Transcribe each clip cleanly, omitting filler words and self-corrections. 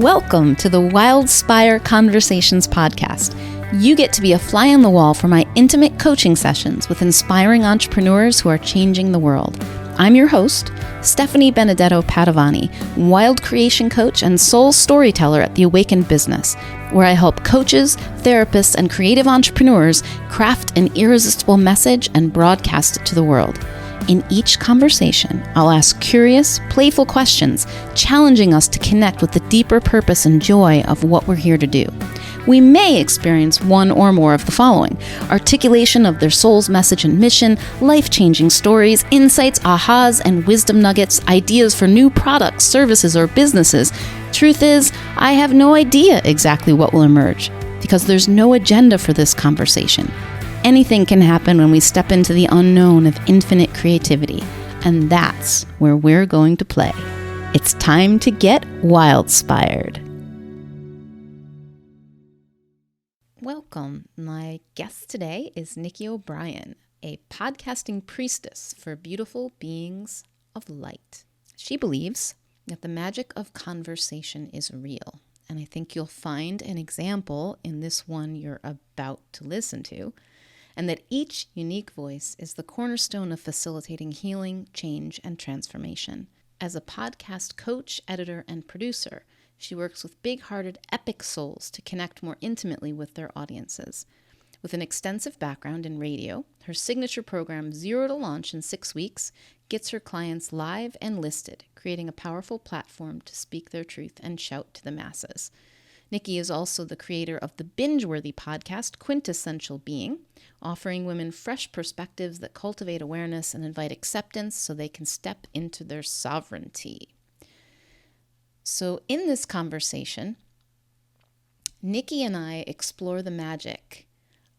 Welcome to the Wildspire Conversations podcast. You get to be a fly on the wall for my intimate coaching sessions with inspiring entrepreneurs who are changing the world. I'm your host, Stephanie Benedetto Padovani, wild creation coach and soul storyteller at The Awakened Business, where I help coaches, therapists, and creative entrepreneurs craft an irresistible message and broadcast it to the world. In each conversation, I'll ask curious, playful questions, challenging us to connect with the deeper purpose and joy of what we're here to do. We may experience one or more of the following: articulation of their soul's message and mission, life-changing stories, insights, ahas, and wisdom nuggets, ideas for new products, services, or businesses. Truth is, I have no idea exactly what will emerge, because there's no agenda for this conversation. Anything can happen when we step into the unknown of infinite creativity, and that's where we're going to play. It's time to get wild-spired. Welcome. My guest today is Nikki O'Brien, a podcasting priestess for beautiful beings of light. She believes that the magic of conversation is real, and I think you'll find an example in this one you're about to listen to, and that each unique voice is the cornerstone of facilitating healing, change, and transformation. As a podcast coach, editor, and producer, she works with big-hearted, epic souls to connect more intimately with their audiences. With an extensive background in radio, her signature program, Zero to Launch in 6 weeks, gets her clients live and listed, creating a powerful platform to speak their truth and shout to the masses. Nikki is also the creator of the binge-worthy podcast, Quintessential Being, offering women fresh perspectives that cultivate awareness and invite acceptance so they can step into their sovereignty. So in this conversation, Nikki and I explore the magic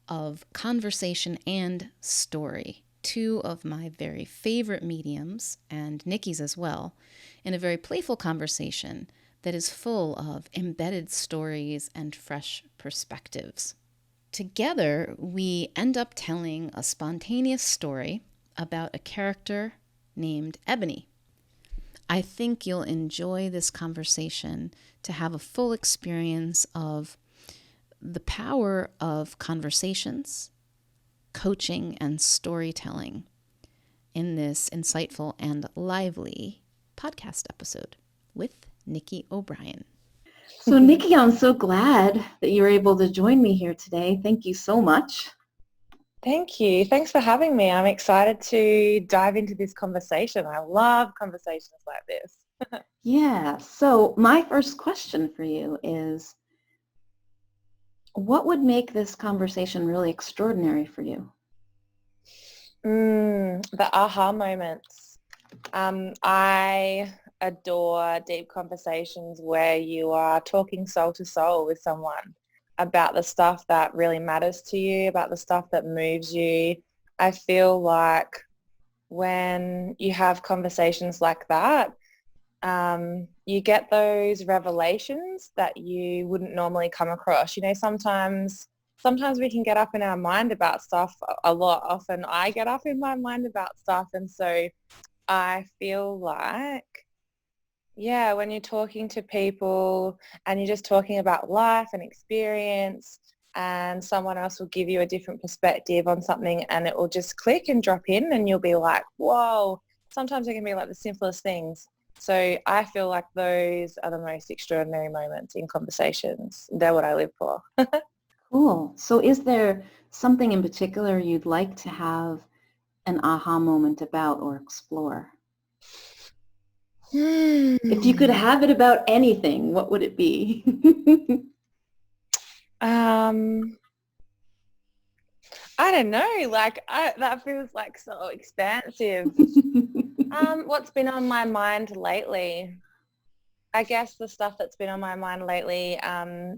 of conversation and story, two of my very favorite mediums, and Nikki's as well, in a very playful conversation that is full of embedded stories and fresh perspectives. Together, we end up telling a spontaneous story about a character named Ebony. I think you'll enjoy this conversation to have a full experience of the power of conversations, coaching, and storytelling in this insightful and lively podcast episode with Nikki O'Brien. So Nikki, I'm so glad that you're able to join me here today. Thank you so much. Thank you. Thanks for having me. I'm excited to dive into this conversation. I love conversations like this. Yeah. So my first question for you is, what would make this conversation really extraordinary for you? The aha moments. I adore deep conversations where you are talking soul to soul with someone about the stuff that really matters to you, about the stuff that moves you. I feel like when you have conversations like that, you get those revelations that you wouldn't normally come across. You know, sometimes we can get up in our mind about stuff a lot. Often I get up in my mind about stuff, and so I feel like, yeah, when you're talking to people and you're just talking about life and experience, and someone else will give you a different perspective on something, and it will just click and drop in, and you'll be like, whoa. Sometimes it can be like the simplest things. So I feel like those are the most extraordinary moments in conversations. They're what I live for. Cool. So is there something in particular you'd like to have an aha moment about or explore? If you could have it about anything, what would it be? I don't know. That feels like so expansive. What's been on my mind lately? I guess the stuff that's been on my mind lately,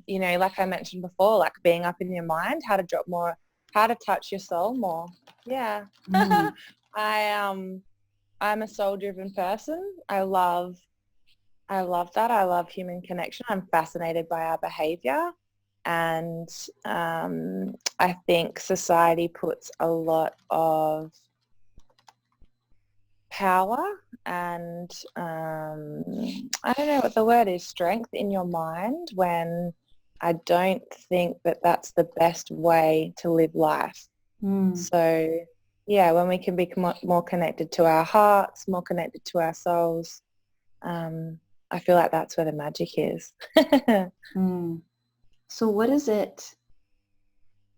you know, like I mentioned before, like being up in your mind, how to touch your soul more. Yeah. I'm a soul-driven person. I love that. I love human connection. I'm fascinated by our behavior. And I think society puts a lot of power and I don't know what the word is, strength in your mind when I don't think that that's the best way to live life. So yeah, when we can be more connected to our hearts, more connected to our souls, I feel like that's where the magic is. So what is it?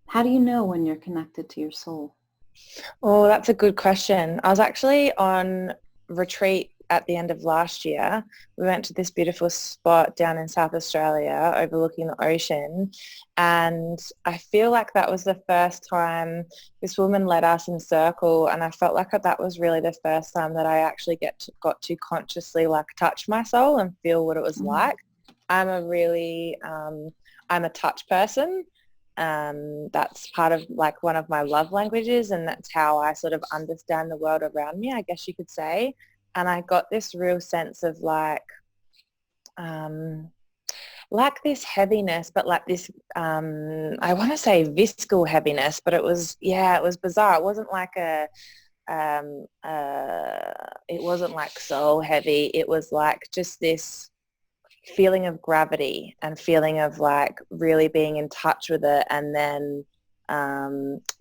How do you know when you're connected to your soul? Oh, that's a good question. I was actually on retreat at the end of last year. We went to this beautiful spot down in South Australia overlooking the ocean. And I feel like that was the first time this woman led us in circle. And I felt like that was really the first time that I actually got to consciously like touch my soul and feel what it was like. I'm a touch person. That's part of like one of my love languages, and that's how I sort of understand the world around me, I guess you could say. And I got this real sense of like this heaviness, but like this, I want to say visceral heaviness, but it was bizarre. It wasn't like it wasn't like so heavy. It was like just this feeling of gravity and feeling of like really being in touch with it, and then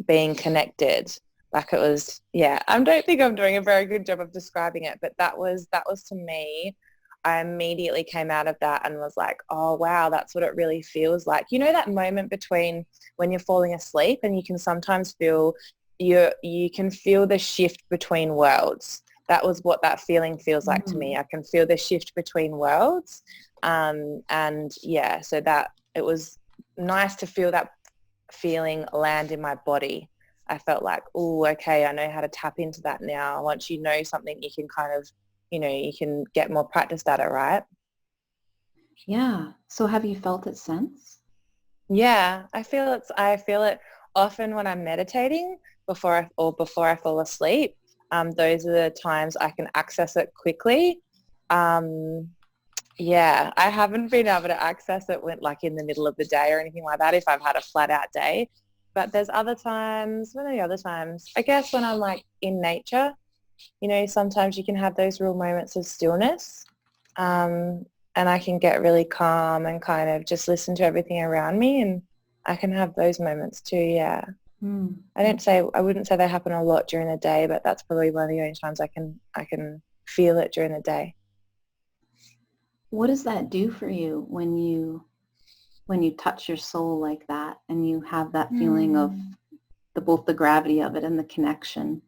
being connected. Like it was, I don't think I'm doing a very good job of describing it, but that was to me. I immediately came out of that and was like, oh wow, that's what it really feels like. You know, that moment between when you're falling asleep and you can sometimes feel you can feel the shift between worlds. That was what that feeling feels like to me. I can feel the shift between worlds. So that it was nice to feel that feeling land in my body. I felt like, oh, okay, I know how to tap into that now. Once you know something, you can kind of, you can get more practiced at it, right? Yeah. So have you felt it since? Yeah, I feel it often when I'm meditating before I fall asleep. Those are the times I can access it quickly. Yeah, I haven't been able to access it when, like in the middle of the day or anything like that if I've had a flat out day. But there's other times, what are the other times? I guess when I'm like in nature, sometimes you can have those real moments of stillness. And I can get really calm and kind of just listen to everything around me, and I can have those moments too, yeah. I wouldn't say they happen a lot during the day, but that's probably one of the only times I can feel it during the day. What does that do for you when you touch your soul like that and you have that feeling of both the gravity of it and the connection?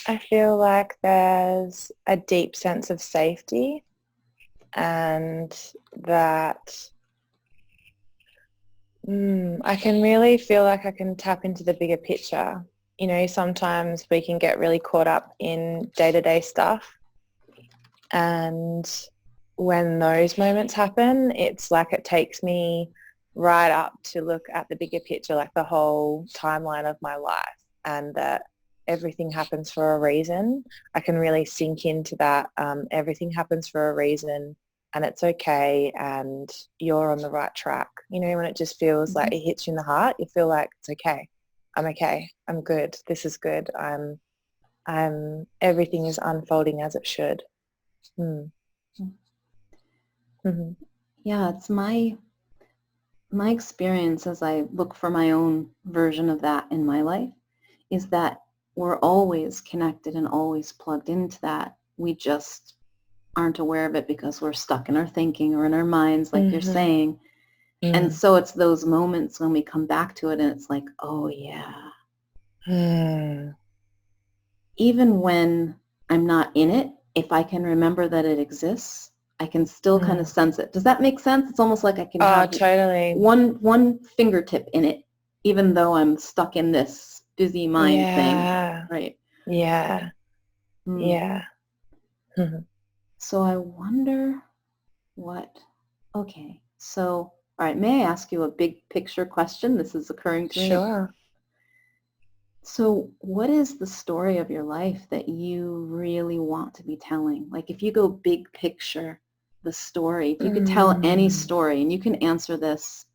I feel like there's a deep sense of safety, and that I can really feel like I can tap into the bigger picture. Sometimes we can get really caught up in day-to-day stuff, and when those moments happen, it's like it takes me right up to look at the bigger picture, like the whole timeline of my life, and that everything happens for a reason. I can really sink into that. Everything happens for a reason, and it's okay, and you're on the right track. When it just feels like it hits you in the heart, you feel like it's okay. I'm okay. I'm good. This is good. Everything is unfolding as it should. Yeah, it's my experience as I look for my own version of that in my life is that we're always connected and always plugged into that. We just aren't aware of it because we're stuck in our thinking or in our minds, like you're saying. And so it's those moments when we come back to it and it's like, oh yeah. Even when I'm not in it, if I can remember that it exists, I can still kind of sense it. Does that make sense? It's almost like I can have totally one fingertip in it, even though I'm stuck in this busy mind thing. Right. Yeah. Yeah. So I wonder okay. So, all right, may I ask you a big picture question? This is occurring to me. Sure. So what is the story of your life that you really want to be telling? Like if you go big picture, the story, if you could tell any story, and you can answer this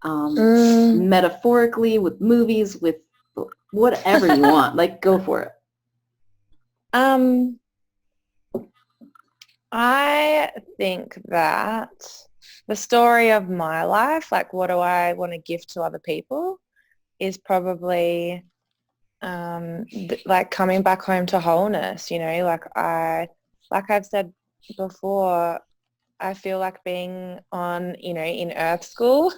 metaphorically, with movies, with whatever you want. Like, go for it. I think that the story of my life, like what do I want to give to other people, is probably like coming back home to wholeness, you know, like I've said before, I feel like being on, you know, in Earth School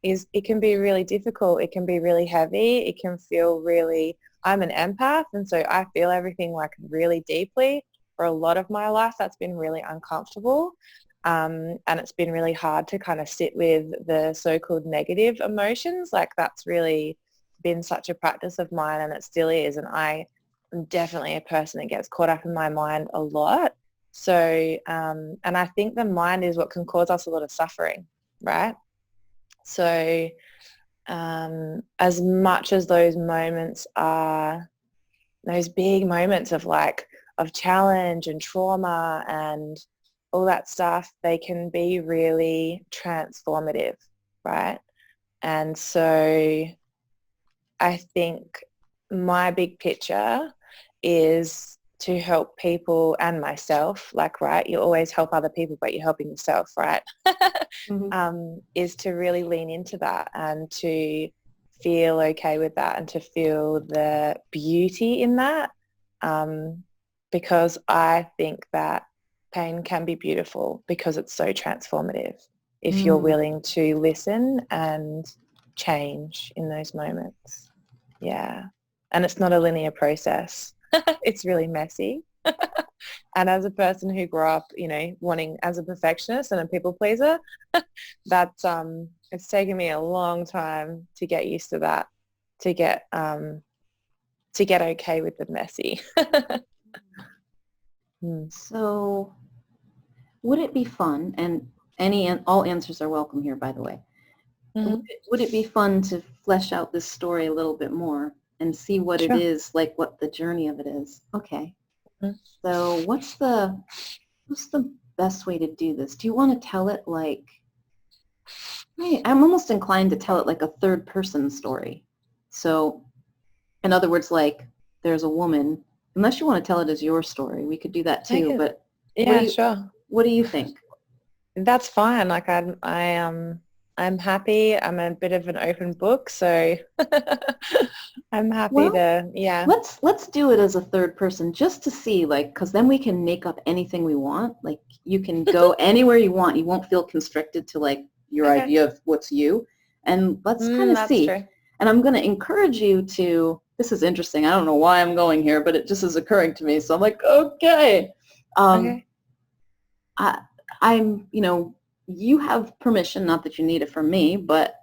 it can be really difficult. It can be really heavy. It can feel really, I'm an empath, and so I feel everything like really deeply. For a lot of my life, that's been really uncomfortable. And it's been really hard to kind of sit with the so-called negative emotions. Like that's really been such a practice of mine, and it still is. And I am definitely a person that gets caught up in my mind a lot. So, and I think the mind is what can cause us a lot of suffering, right? So, as much as those moments are those big moments of like, of challenge and trauma and all that stuff, they can be really transformative, right? And so I think my big picture is to help people and myself, like, right, you always help other people, but you're helping yourself, right? Is to really lean into that and to feel okay with that and to feel the beauty in that. Because I think that pain can be beautiful because it's so transformative if you're willing to listen and change in those moments. Yeah. And it's not a linear process. It's really messy. And as a person who grew up, you know, wanting as a perfectionist and a people pleaser, that's it's taken me a long time to get used to that, to get okay with the messy. So would it be fun, and all answers are welcome here, by the way, would it be fun to flesh out this story a little bit more and see what it is, like what the journey of it is? Okay. So what's the best way to do this? Do you want to tell it like, I'm almost inclined to tell it like a third person story. So in other words, like there's a woman, unless you want to tell it as your story, we could do that too. But sure. What do you think? That's fine. Like I'm happy. I'm a bit of an open book, so I'm happy to, yeah. Let's do it as a third person just to see, like, because then we can make up anything we want. Like you can go anywhere you want. You won't feel constricted to like your idea of what's you. And let's kind of see. True. And I'm going to encourage you to, this is interesting. I don't know why I'm going here, but it just is occurring to me. So I'm like, okay. I'm, you know, you have permission, not that you need it from me, but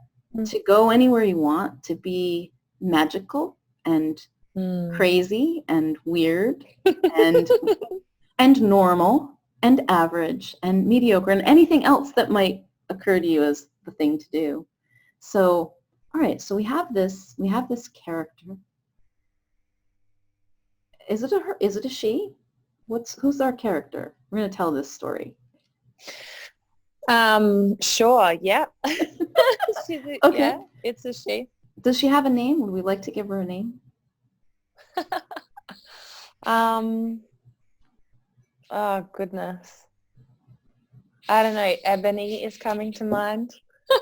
to go anywhere you want, to be magical and crazy and weird and and normal and average and mediocre and anything else that might occur to you as the thing to do. So, all right, so we have this character. Is it a her? Is it a she? Who's our character? We're going to tell this story. Sure, yeah. Okay. Yeah, it's a she. Does she have a name? Would we like to give her a name? Oh goodness. I don't know. Ebony is coming to mind.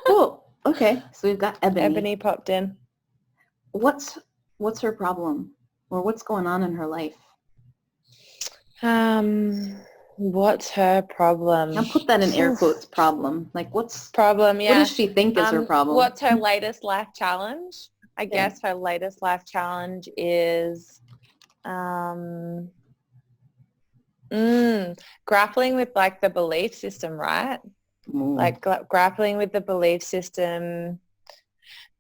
Cool. Okay. So we've got Ebony. Ebony popped in. What's her problem? Or what's going on in her life? What's her problem? I'll put that in air quotes, problem. Like what's problem, yeah. What does she think is her problem? What's her latest life challenge? I guess her latest life challenge is grappling with like the belief system, right? Like grappling with the belief system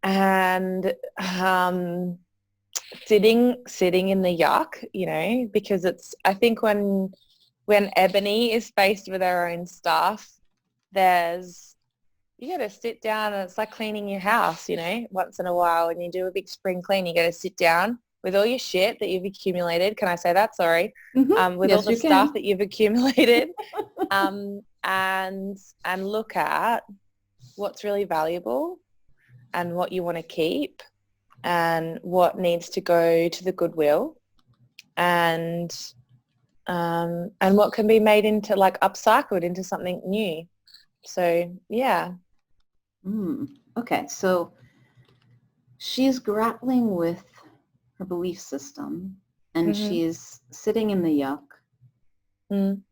and sitting in the yuck, you know, because it's, I think when Ebony is faced with her own stuff, you got to sit down, and it's like cleaning your house, you know, once in a while when you do a big spring clean, you got to sit down with all your shit that you've accumulated. Can I say that? Sorry. With all the stuff that you've accumulated and look at what's really valuable and what you want to keep and what needs to go to the goodwill, and what can be made into, like, upcycled into something new. So yeah. Okay, so she's grappling with her belief system, and she's sitting in the yuck. And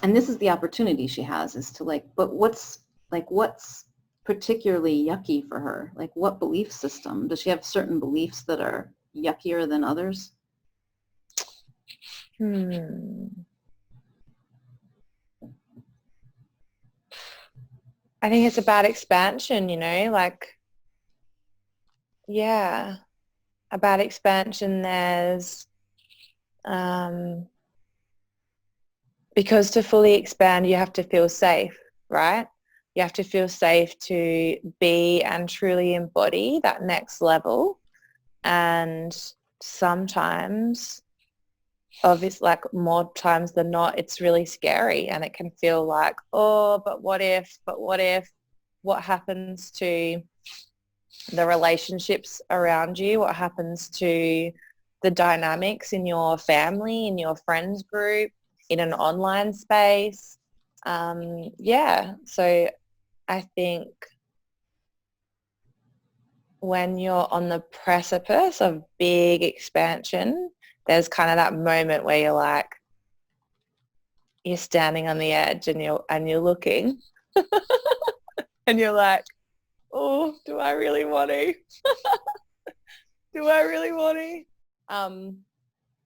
this is the opportunity she has, is to but what's particularly yucky for her? Like, what belief system? Does she have certain beliefs that are yuckier than others? I think it's about expansion, about expansion. There's, because to fully expand, you have to feel safe, right? You have to feel safe to be and truly embody that next level. And sometimes, obviously, like more times than not, it's really scary, and it can feel like, oh, but what if, what happens to the relationships around you? What happens to the dynamics in your family, in your friends group, in an online space? So I think when you're on the precipice of big expansion, there's kind of that moment where you're standing on the edge and you're looking and you're like, oh, do I really want to? Do I really want to?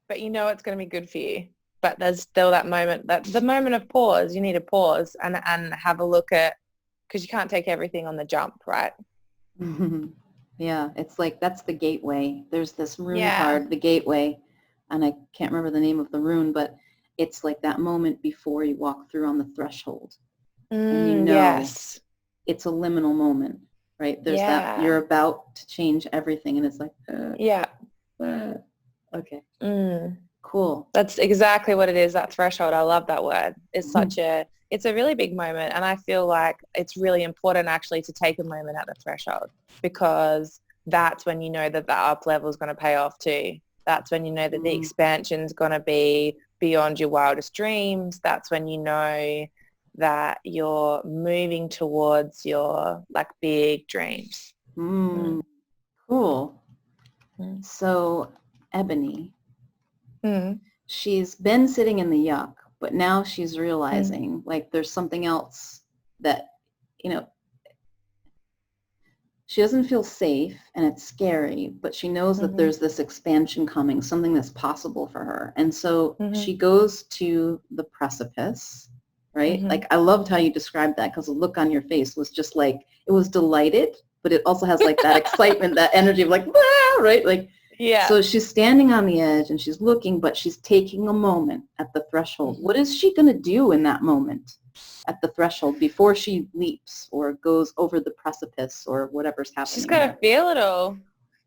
But you know it's going to be good for you. But there's still that moment, the moment of pause. You need to pause and have a look at, because you can't take everything on the jump, right? Yeah, it's like that's the gateway. There's this rune card, the gateway, and I can't remember the name of the rune, but it's like that moment before you walk through on the threshold. And yes. It's a liminal moment, right? There's that you're about to change everything, and it's like, okay. Cool. That's exactly what it is, that threshold. I love that word. It's it's a really big moment, and I feel like it's really important actually to take a moment at the threshold, because that's when you know that the up level is going to pay off too. That's when you know that the expansion is going to be beyond your wildest dreams. That's when you know that you're moving towards your big dreams. Cool. So Ebony, she's been sitting in the yuck, but now she's realizing there's something else that, she doesn't feel safe and it's scary, but she knows that there's this expansion coming, something that's possible for her. And so she goes to the precipice, right? I loved how you described that, because the look on your face was just it was delighted, but it also has that excitement, that energy of right? So she's standing on the edge and she's looking, but she's taking a moment at the threshold. What is she going to do in that moment at the threshold before she leaps or goes over the precipice or whatever's happening? She's got to feel it all.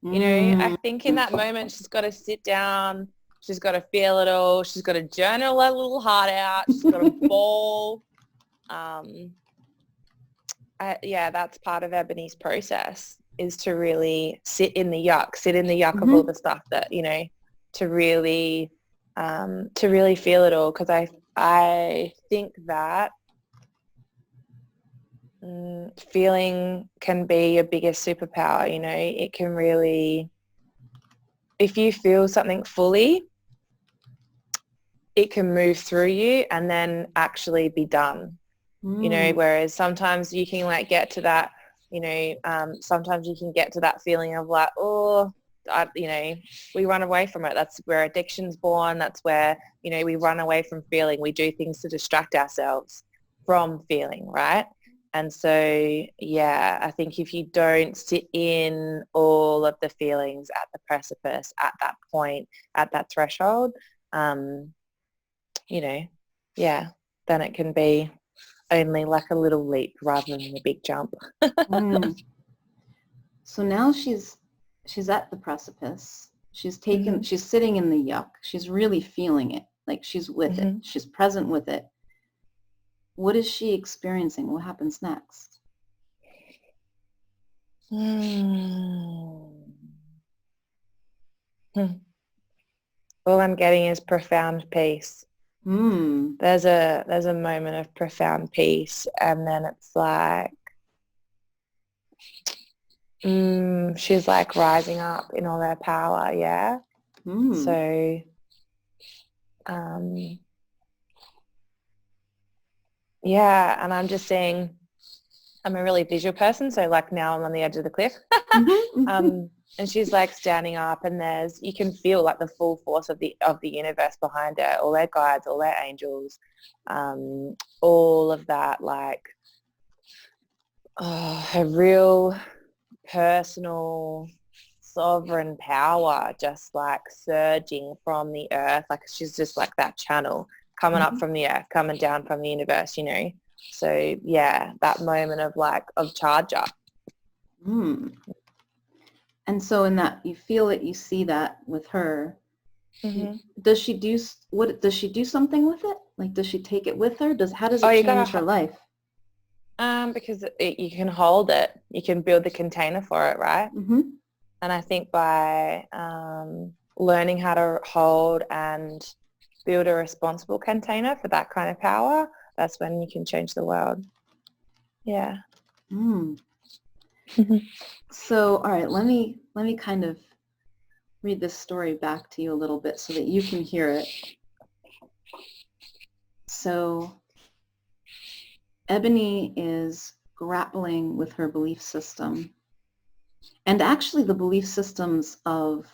I think in that moment she's got to sit down. She's got to feel it all. She's got to journal her little heart out. She's got to bawl. That's part of Ebony's process, is to really sit in the yuck of all the stuff that, to really feel it all. Because I think that feeling can be your biggest superpower. It can really, if you feel something fully, it can move through you and then actually be done. Whereas sometimes you can get to that, sometimes you can get to that feeling of we run away from it. That's where addiction's born. That's where, we run away from feeling. We do things to distract ourselves from feeling, right? And so, I think if you don't sit in all of the feelings at the precipice, at that point, at that threshold, then it can be only a little leap rather than a big jump. So now she's at the precipice. She's sitting in the yuck. She's really feeling it. She's with it. She's present with it. What is she experiencing? What happens next? All I'm getting is profound peace. There's a moment of profound peace, and then it's like she's like rising up in all her power. Yeah. So yeah, and I'm just saying I'm a really visual person, so like now I'm on the edge of the cliff. And she's like standing up, and you can feel like the full force of the universe behind her, all their guides, all their angels, all of that, like her real personal sovereign power just like surging from the earth. Like she's just like that channel coming up from the earth, coming down from the universe, you know. So yeah, that moment of charge up. And so in that, you feel it, you see that with her. Does she do something with it? Like, does she take it with her? How does it change her life? Because you can hold it, you can build the container for it, right? And I think by learning how to hold and build a responsible container for that kind of power, that's when you can change the world. Yeah. So, all right, let me kind of read this story back to you a little bit so that you can hear it. So, Ebony is grappling with her belief system, and actually the belief systems of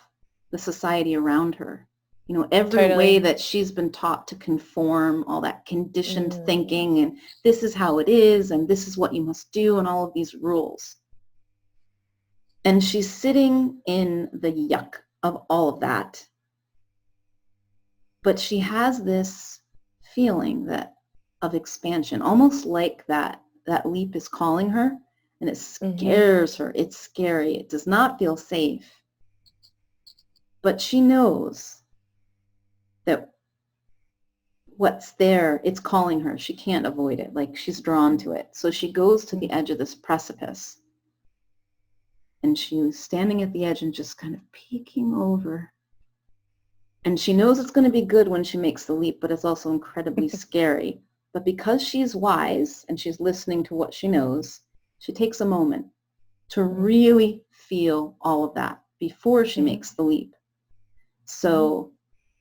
the society around her. You know, every way that she's been taught to conform, all that conditioned thinking, and this is how it is, and this is what you must do, and all of these rules. And she's sitting in the yuck of all of that. But she has this feeling of expansion, almost like that leap is calling her, and it scares her. It's scary. It does not feel safe. But she knows that what's there, it's calling her. She can't avoid it. Like, she's drawn to it. So she goes to the edge of this precipice. And she's standing at the edge and just kind of peeking over. And she knows it's going to be good when she makes the leap, but it's also incredibly scary. But because she's wise and she's listening to what she knows, she takes a moment to really feel all of that before she makes the leap. So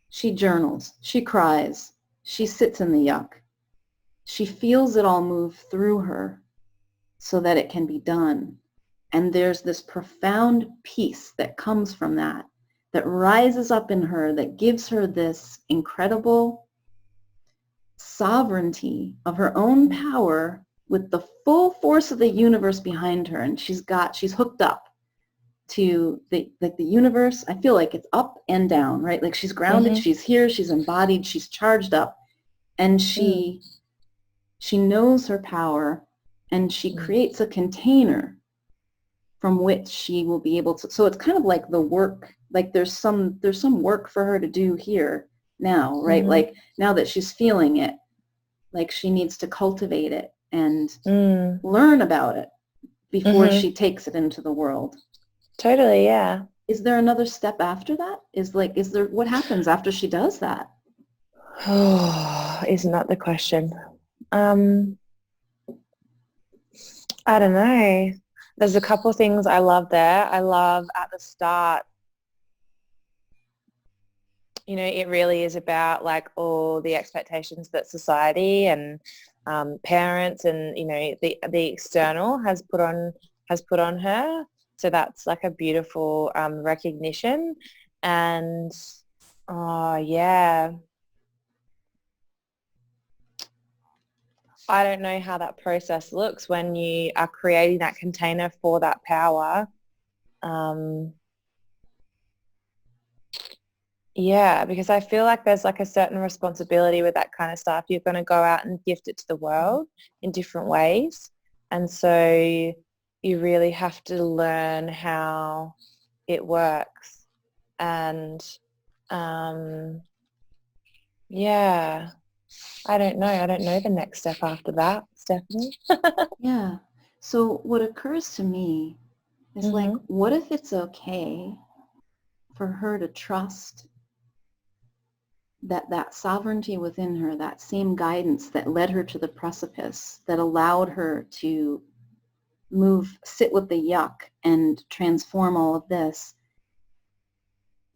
she journals, she cries, she sits in the yuck. She feels it all move through her so that it can be done. And there's this profound peace that comes from that rises up in her, that gives her this incredible sovereignty of her own power with the full force of the universe behind her. And she's hooked up to the universe. I feel like it's up and down, right? Like she's grounded, she's here, she's embodied, she's charged up. And she knows her power, and she creates a container from which she will be able to. So it's kind of like the work, like there's some work for her to do here now, right? Like now that she's feeling it, like she needs to cultivate it and learn about it before she takes it into the world. Totally, yeah. Is there another step after that? What happens after she does that? Oh, isn't that the question? I don't know. There's a couple of things I love there. I love at the start, you know, it really is about like all the expectations that society and parents and, you know, the external has put on her. So that's like a beautiful recognition. And yeah, I don't know how that process looks when you are creating that container for that power. Yeah, because I feel like there's like a certain responsibility with that kind of stuff. You're going to go out and gift it to the world in different ways. And so you really have to learn how it works. And yeah, I don't know. I don't know the next step after that, Stephanie. Yeah. So what occurs to me is like, what if it's okay for her to trust that sovereignty within her, that same guidance that led her to the precipice, that allowed her to sit with the yuck and transform all of this,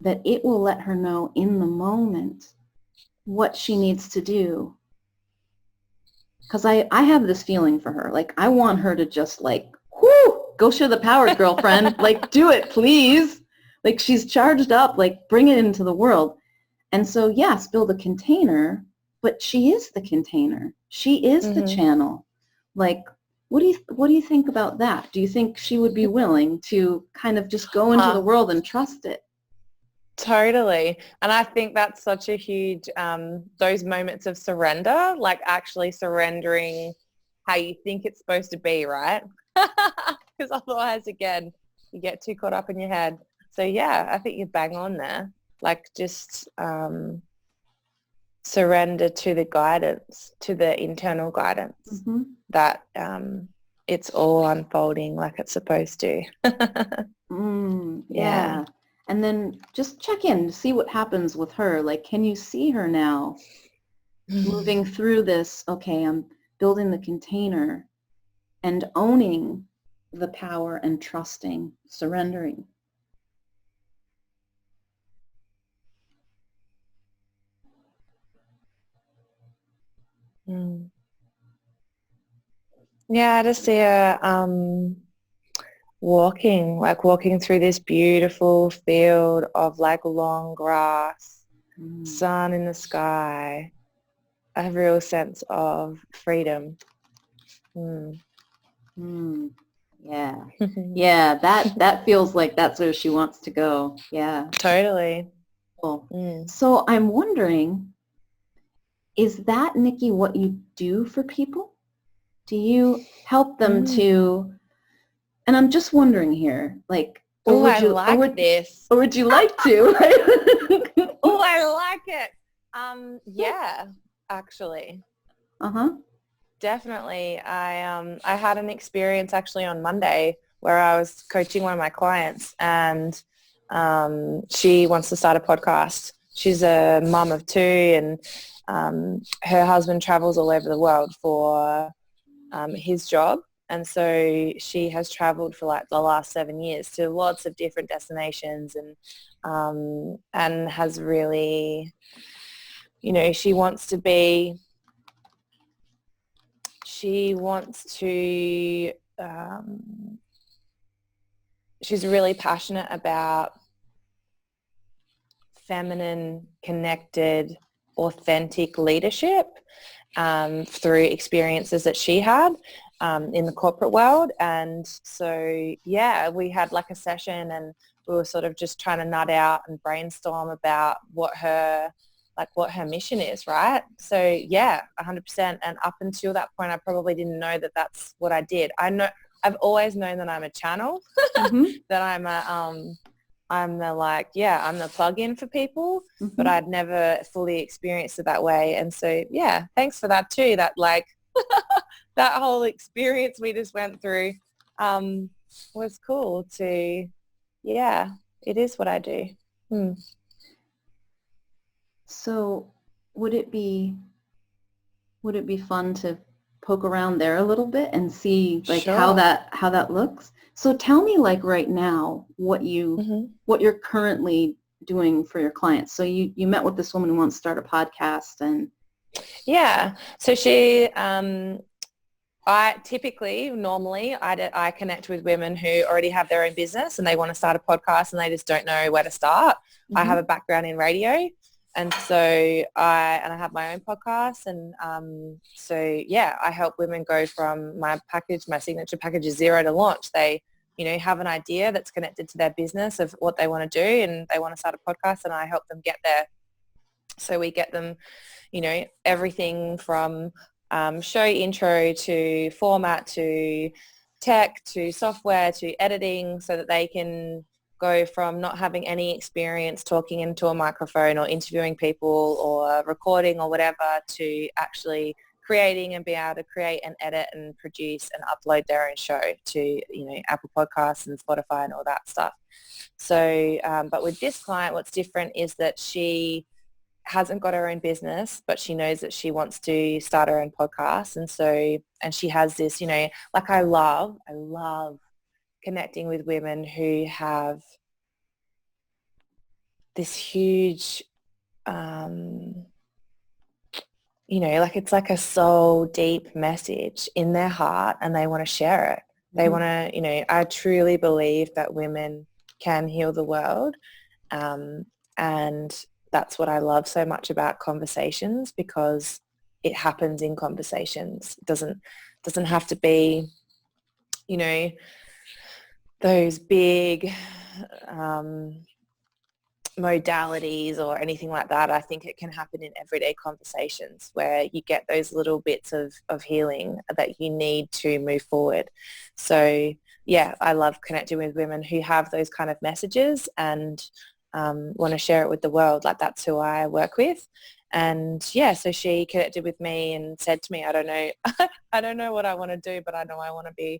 that it will let her know in the moment what she needs to do. Because I have this feeling for her. Like, I want her to just like, whoo, go share the power, girlfriend. Like, do it, please. Like, she's charged up. Like, bring it into the world. And so, yes, build a container, but she is the container. She is the channel. Like, what do you think about that? Do you think she would be willing to kind of just go into the world and trust it? Totally. And I think that's such a huge, those moments of surrender, like actually surrendering how you think it's supposed to be, right? Because otherwise, again, you get too caught up in your head. So yeah, I think you're bang on there. Like, just surrender to the guidance, to the internal guidance that it's all unfolding like it's supposed to. Yeah. And then just check in to see what happens with her. Like, can you see her now moving through this? Okay, I'm building the container and owning the power and trusting, surrendering. Yeah, I just see her walking through this beautiful field of like long grass, sun in the sky, a real sense of freedom. Yeah. Yeah, that feels like that's where she wants to go. Yeah. Totally. Cool. So I'm wondering, is that, Nikki, what you do for people? Do you help them to, and I'm just wondering here, like, this. Or would you like to? Oh, I like it. Yeah, actually. Definitely. I had an experience actually on Monday where I was coaching one of my clients, and she wants to start a podcast. She's a mum of two, and her husband travels all over the world for his job. And so she has traveled for like the last 7 years to lots of different destinations, and has really, she wants to, she's really passionate about feminine, connected, authentic leadership through experiences that she had in the corporate world. And so, yeah, we had like a session, and we were sort of just trying to nut out and brainstorm about what her mission is, right? So yeah, 100%. And up until that point, I probably didn't know that that's what I did. I've always known that I'm a channel, that I'm the plug-in for people, but I'd never fully experienced it that way. And so, yeah, thanks for that too. That like, that whole experience we just went through was cool to, yeah, it is what I do. So would it be fun to poke around there a little bit and see like how that looks? So tell me, like, right now what you're currently doing for your clients. So you met with this woman who wants to start a podcast, and yeah, so she normally I connect with women who already have their own business and they want to start a podcast and they just don't know where to start. I have a background in radio, and so I have my own podcast, and so yeah, I help women go from my signature package is 0 to launch. They have an idea that's connected to their business of what they want to do, and they want to start a podcast, and I help them get there. So we get them, everything from show intro to format to tech to software to editing, so that they can go from not having any experience talking into a microphone or interviewing people or recording or whatever to actually creating and being able to create and edit and produce and upload their own show to, Apple Podcasts and Spotify and all that stuff. So, but with this client, what's different is that she hasn't got her own business, but she knows that she wants to start her own podcast. And she has this, like I love connecting with women who have this huge, like it's like a soul deep message in their heart and they want to share it. They want to, I truly believe that women can heal the world. And that's what I love so much about conversations, because it happens in conversations. It doesn't have to be, those big modalities or anything like that. I think it can happen in everyday conversations where you get those little bits of healing that you need to move forward. So yeah, I love connecting with women who have those kind of messages and want to share it with the world. Like that's who I work with. And yeah, so she connected with me and said to me, I don't know what I want to do, but I know I want to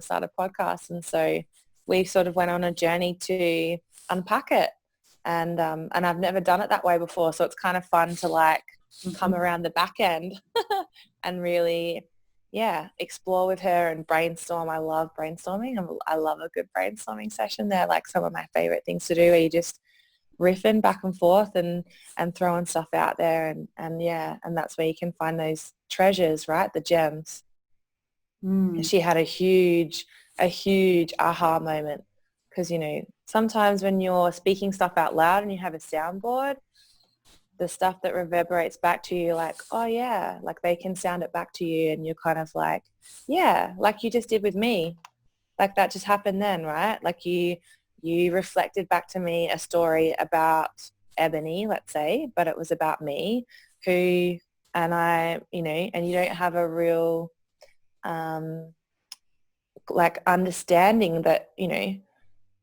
start a podcast. And so we sort of went on a journey to unpack it. And I've never done it that way before. So it's kind of fun to like come around the back end and really, explore with her and brainstorm. I love brainstorming. I love a good brainstorming session. They're like some of my favorite things to do, where you just riffing back and forth and throwing stuff out there. And that's where you can find those treasures, right? The gems. And she had a huge aha moment. Because, sometimes when you're speaking stuff out loud and you have a soundboard, the stuff that reverberates back to you, like, oh yeah, like they can sound it back to you and you're kind of like, yeah, like you just did with me. Like that just happened then, right? Like you reflected back to me a story about Ebony, let's say, but it was about me and I, and you don't have a real, like understanding that,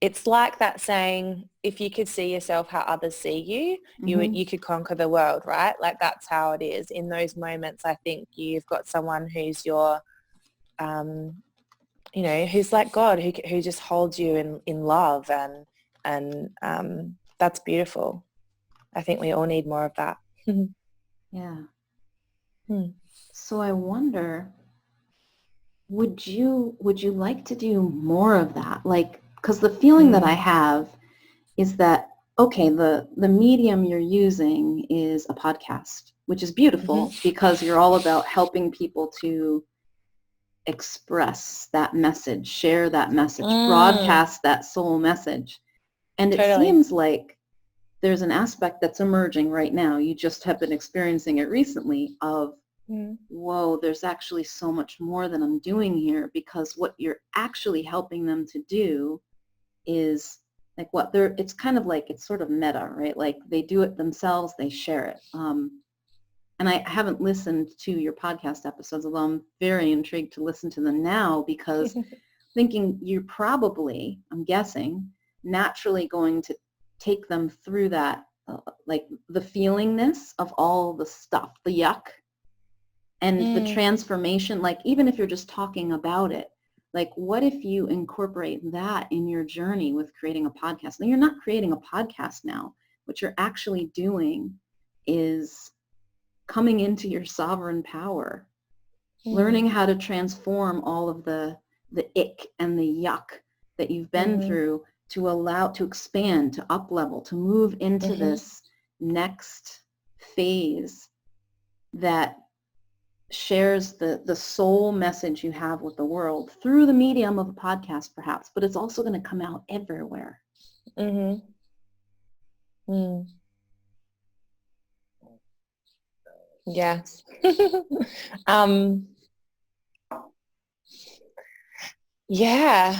it's like that saying, if you could see yourself how others see you, you could conquer the world, right? Like that's how it is. In those moments, I think you've got someone who's your, who's like God, who just holds you in love, and that's beautiful. I think we all need more of that. Yeah. So I wonder, would you like to do more of that? Like, because the feeling that I have is that, okay, the medium you're using is a podcast, which is beautiful because you're all about helping people to express that message, share that message, broadcast that soul message. And it seems like there's an aspect that's emerging right now. You just have been experiencing it recently of, whoa, there's actually so much more that I'm doing here, because what you're actually helping them to do is like it's kind of like, it's sort of meta, right? Like they do it themselves, they share it. And I haven't listened to your podcast episodes, although I'm very intrigued to listen to them now, because thinking you're probably, I'm guessing, naturally going to take them through that, like the feelingness of all the stuff, the yuck, and the transformation. Like even if you're just talking about it, like what if you incorporate that in your journey with creating a podcast? Now, you're not creating a podcast now. What you're actually doing is coming into your sovereign power, learning how to transform all of the ick and the yuck that you've been through, to allow, to expand, to up level, to move into this next phase that shares the soul message you have with the world through the medium of a podcast, perhaps, but it's also going to come out everywhere. Yes. Yeah.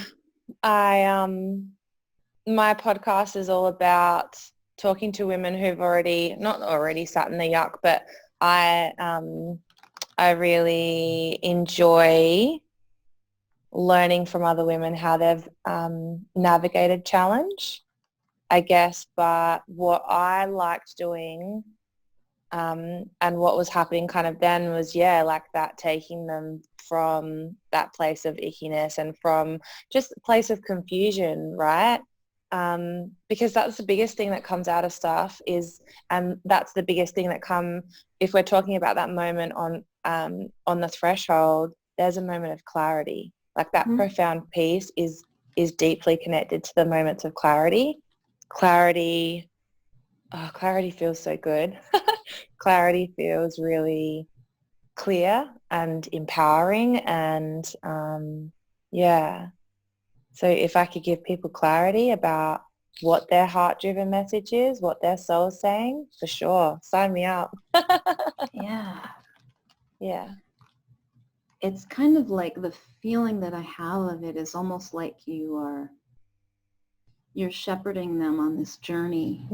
My podcast is all about talking to women who've not already sat in the yuck, but I really enjoy learning from other women how they've navigated challenge, I guess. But what I liked doing And what was happening kind of then was, like that, taking them from that place of ickiness and from just a place of confusion, right? Because that's the biggest thing that comes out of stuff is, and that's the biggest thing that if we're talking about that moment on the threshold, there's a moment of clarity. Like that profound peace is deeply connected to the moments of clarity. Clarity feels so good. Clarity feels really clear and empowering, and so if I could give people clarity about what their heart-driven message is, what their soul's saying, for sure, sign me up. Yeah. It's kind of like the feeling that I have of it is almost like you're shepherding them on this journey.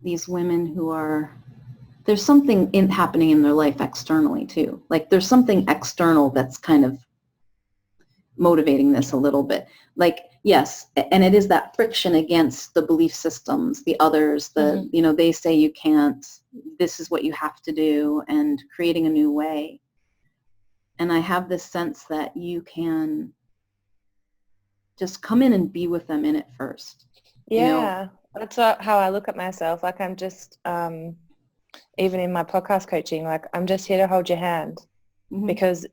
These women there's something happening in their life externally too. Like there's something external that's kind of motivating this a little bit. Like, yes, and it is that friction against the belief systems, the others, they say you can't, this is what you have to do, and creating a new way. And I have this sense that you can just come in and be with them in it first. That's how I look at myself. Like I'm just, even in my podcast coaching, like I'm just here to hold your hand, because,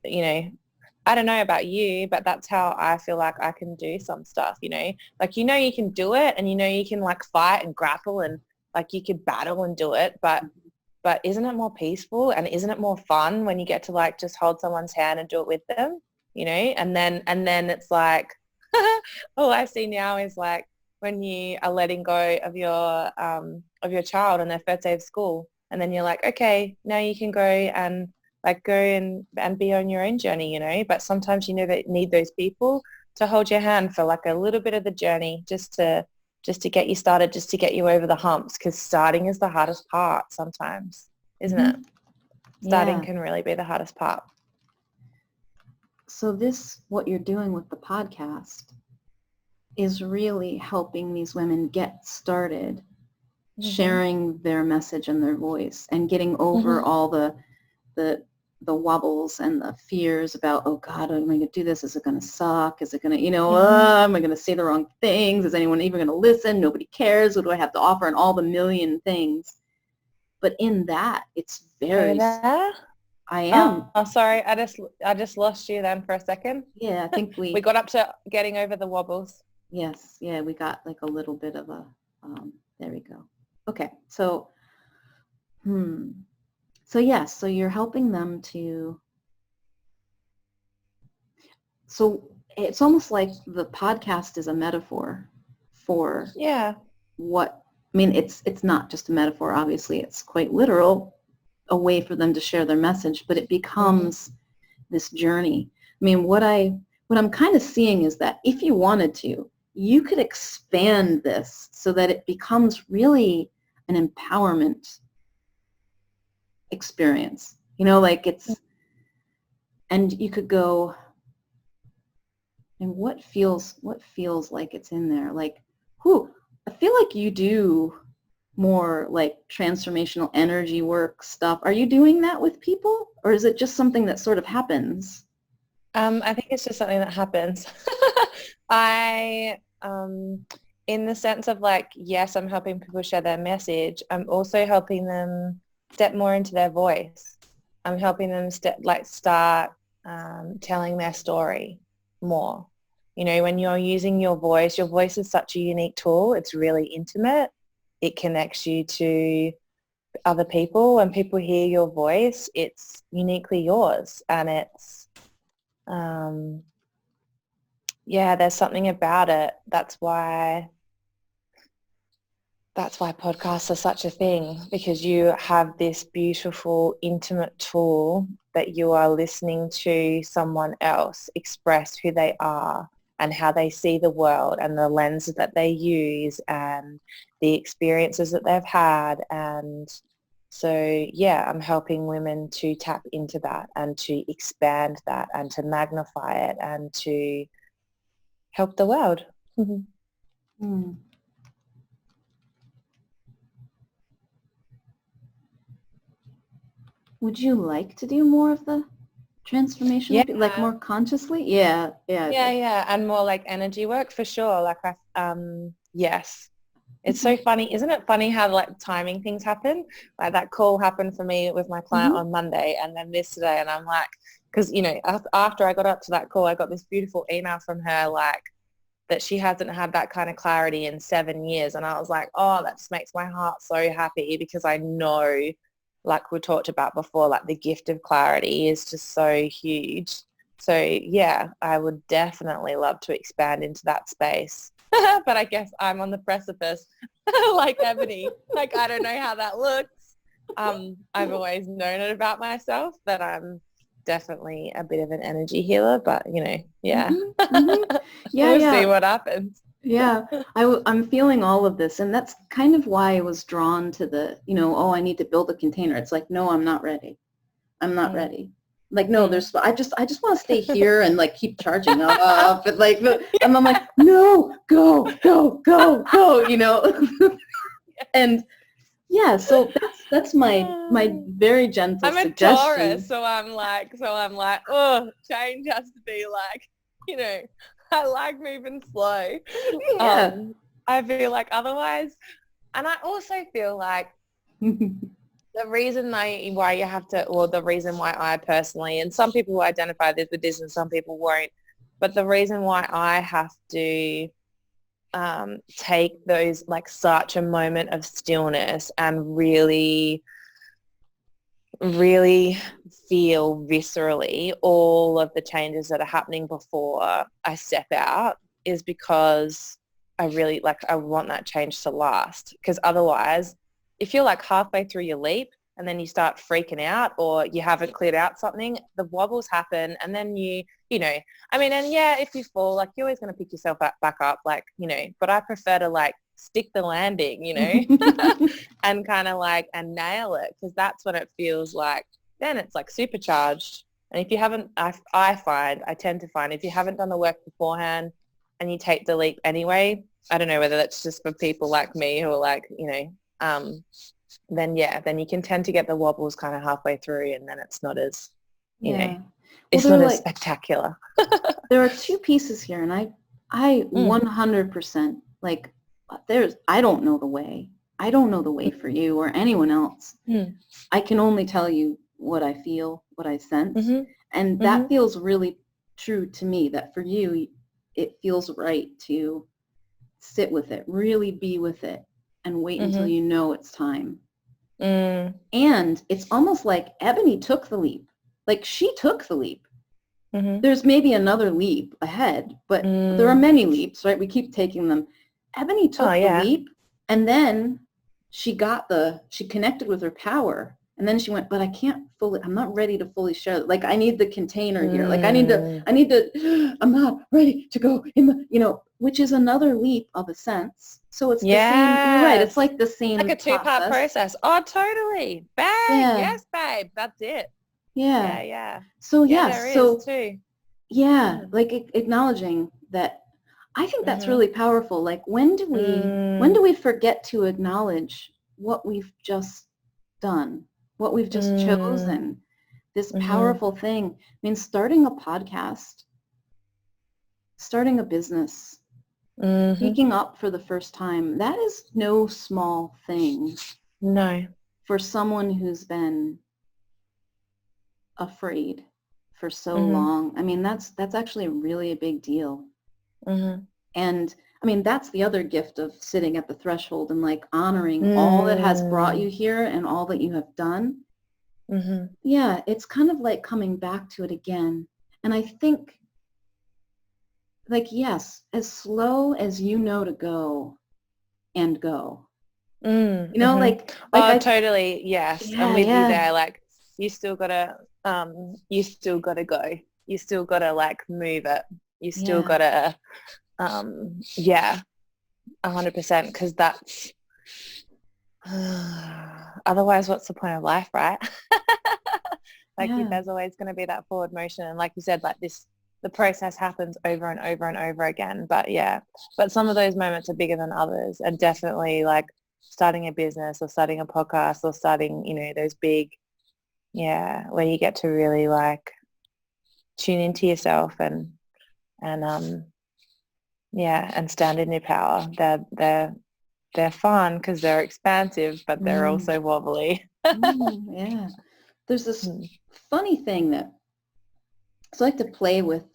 I don't know about you, but that's how I feel like I can do some stuff, like, you can do it, and, you can like fight and grapple, and like you could battle and do it. But isn't it more peaceful, and isn't it more fun when you get to like just hold someone's hand and do it with them, and then it's like, all I see now is like when you are letting go of your child on their first day of school, and then you're like, okay, now you can go and be on your own journey, but sometimes that you need those people to hold your hand for like a little bit of the journey, just to get you started, just to get you over the humps, because starting is the hardest part sometimes, isn't it? Starting can really be the hardest part. So what you're doing with the podcast is really helping these women get started sharing their message and their voice, and getting over all the wobbles and the fears about, oh God, am I going to do this? Is it going to suck? Is it going to, am I going to say the wrong things? Is anyone even going to listen? Nobody cares. What do I have to offer? And all the million things. But in that, it's very... I am. Oh, sorry. I just lost you then for a second. Yeah, I think we got up to getting over the wobbles. Yes. Yeah, we got like a little bit of a, there we go. Okay. So, So yes, so you're helping them to, so it's almost like the podcast is a metaphor for what, I mean, it's not just a metaphor, obviously, it's quite literal, a way for them to share their message, but it becomes this journey. I mean, what I'm kind of seeing is that if you wanted to, you could expand this so that it becomes really an empowerment experience, like it's, and you could go, and what feels like it's in there, like, I feel like you do more like transformational energy work stuff. Are you doing that with people, or is it just something that sort of happens? I think it's just something that happens. In the sense of like, yes, I'm helping people share their message. I'm also helping them step more into their voice. I'm helping them start telling their story more. When you're using your voice is such a unique tool. It's really intimate. It connects you to other people. When people hear your voice, it's uniquely yours, and it's there's something about it. That's why podcasts are such a thing, because you have this beautiful, intimate tool that you are listening to someone else express who they are and how they see the world and the lenses that they use and the experiences that they've had. And so, I'm helping women to tap into that and to expand that and to magnify it and to help the world. Would you like to do more of the transformation, Yeah. like more consciously? Yeah. Yeah. And more like energy work for sure. Like yes. It's so funny. Isn't it funny how like timing things happen? Like that call happened for me with my client on Monday and then this today. And I'm like, because, after I got up to that call, I got this beautiful email from her, like that she hasn't had that kind of clarity in 7 years. And I was like, oh, that just makes my heart so happy because I know, like we talked about before, like the gift of clarity is just so huge. So yeah, I would definitely love to expand into that space. But I guess I'm on the precipice like Ebony. Like, I don't know how that looks. I've always known it about myself that I'm definitely a bit of an energy healer, but yeah. Yeah, we'll see what happens. Yeah, I'm feeling all of this, and that's kind of why I was drawn to the, oh, I need to build a container. It's like, no, I'm not ready. I'm not ready. Like, no, I just want to stay here and like keep charging up, and like, and I'm like, no, go, and yeah, so that's my very gentle I'm a suggestion. Taurus, so I'm like, oh, change has to be like, I like moving slow. Yeah. I feel like otherwise, and I also feel like the reason why you have to, or the reason why I personally, and some people will identify this with this and some people won't, but the reason why I have to take those, like such a moment of stillness and really, really feel viscerally all of the changes that are happening before I step out is because I really, I want that change to last. Because otherwise, if you're like halfway through your leap and then you start freaking out or you haven't cleared out something, the wobbles happen and then and yeah, if you fall, like you're always going to pick yourself back up, but I prefer to stick the landing, and kind of and nail it, because that's when it feels like, then it's like supercharged. And if you haven't, I tend to find if you haven't done the work beforehand and you take the leap anyway, I don't know whether that's just for people like me who are then you can tend to get the wobbles kind of halfway through, and then it's not as, it's not as spectacular. There are two pieces here, and I 100% I don't know the way. I don't know the way for you or anyone else. I can only tell you what I feel, what I sense. And that feels really true to me, that for you, it feels right to sit with it, really be with it, and wait until you know it's time. And it's almost like Ebony took the leap. Like she took the leap. There's maybe another leap ahead, but there are many leaps, right? We keep taking them. Ebony took the leap, and then she connected with her power, and then she went, but I'm not ready to fully share. Like, I need the container here. Like, I'm not ready to go in the, which is another leap of a sense. So it's the same, you're right. It's like the same like a two-part process. Oh, totally. Babe. Yeah. Yes, babe. That's it. Yeah. So there is too. Yeah, like acknowledging that. I think that's really powerful. Like, when do we forget to acknowledge what we've just done, what we've just chosen, this powerful thing? I mean, starting a podcast, starting a business, speaking up for the first time, that is no small thing. No. For someone who's been afraid for so long. I mean, that's actually really a big deal. And I mean, that's the other gift of sitting at the threshold and honoring all that has brought you here and all that you have done. Yeah, it's kind of like coming back to it again. And I think, yes, as slow as you know to go and go. Totally, yes. I'm with you there. You still gotta go. You still gotta move it. You still gotta 100%, because that's otherwise what's the point of life, right? There's always going to be that forward motion, and like you said, the process happens over and over and over again. But some of those moments are bigger than others, and definitely starting a business or starting a podcast or starting those big Yeah, where you get to really like tune into yourself and and stand in your power. They're fun because they're expansive, but they're Mm. also wobbly. Yeah. There's this funny thing that so I like to play with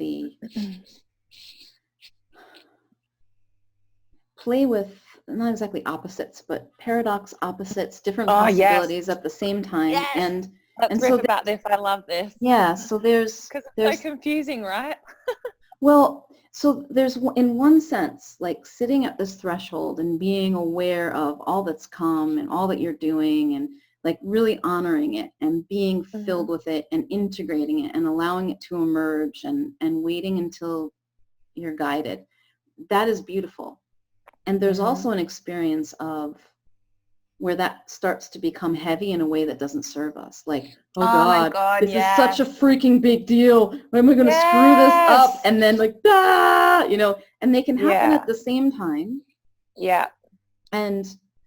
not exactly opposites, but paradox opposites, different Oh, yes. possibilities at the same time. Yes. Let's And riff so about this. I love this. yeah, so Because it's there's so confusing, right? well, so there's in one sense, like sitting at this threshold and being aware of all that's come and all that you're doing and like really honoring it and being filled with it and integrating it and allowing it to emerge and waiting until you're guided. That is beautiful. And there's also an experience of where that starts to become heavy in a way that doesn't serve us. Like, oh my God, God, this is such a freaking big deal. When am I going to screw this up? And then like, and they can happen at the same time. Yeah. And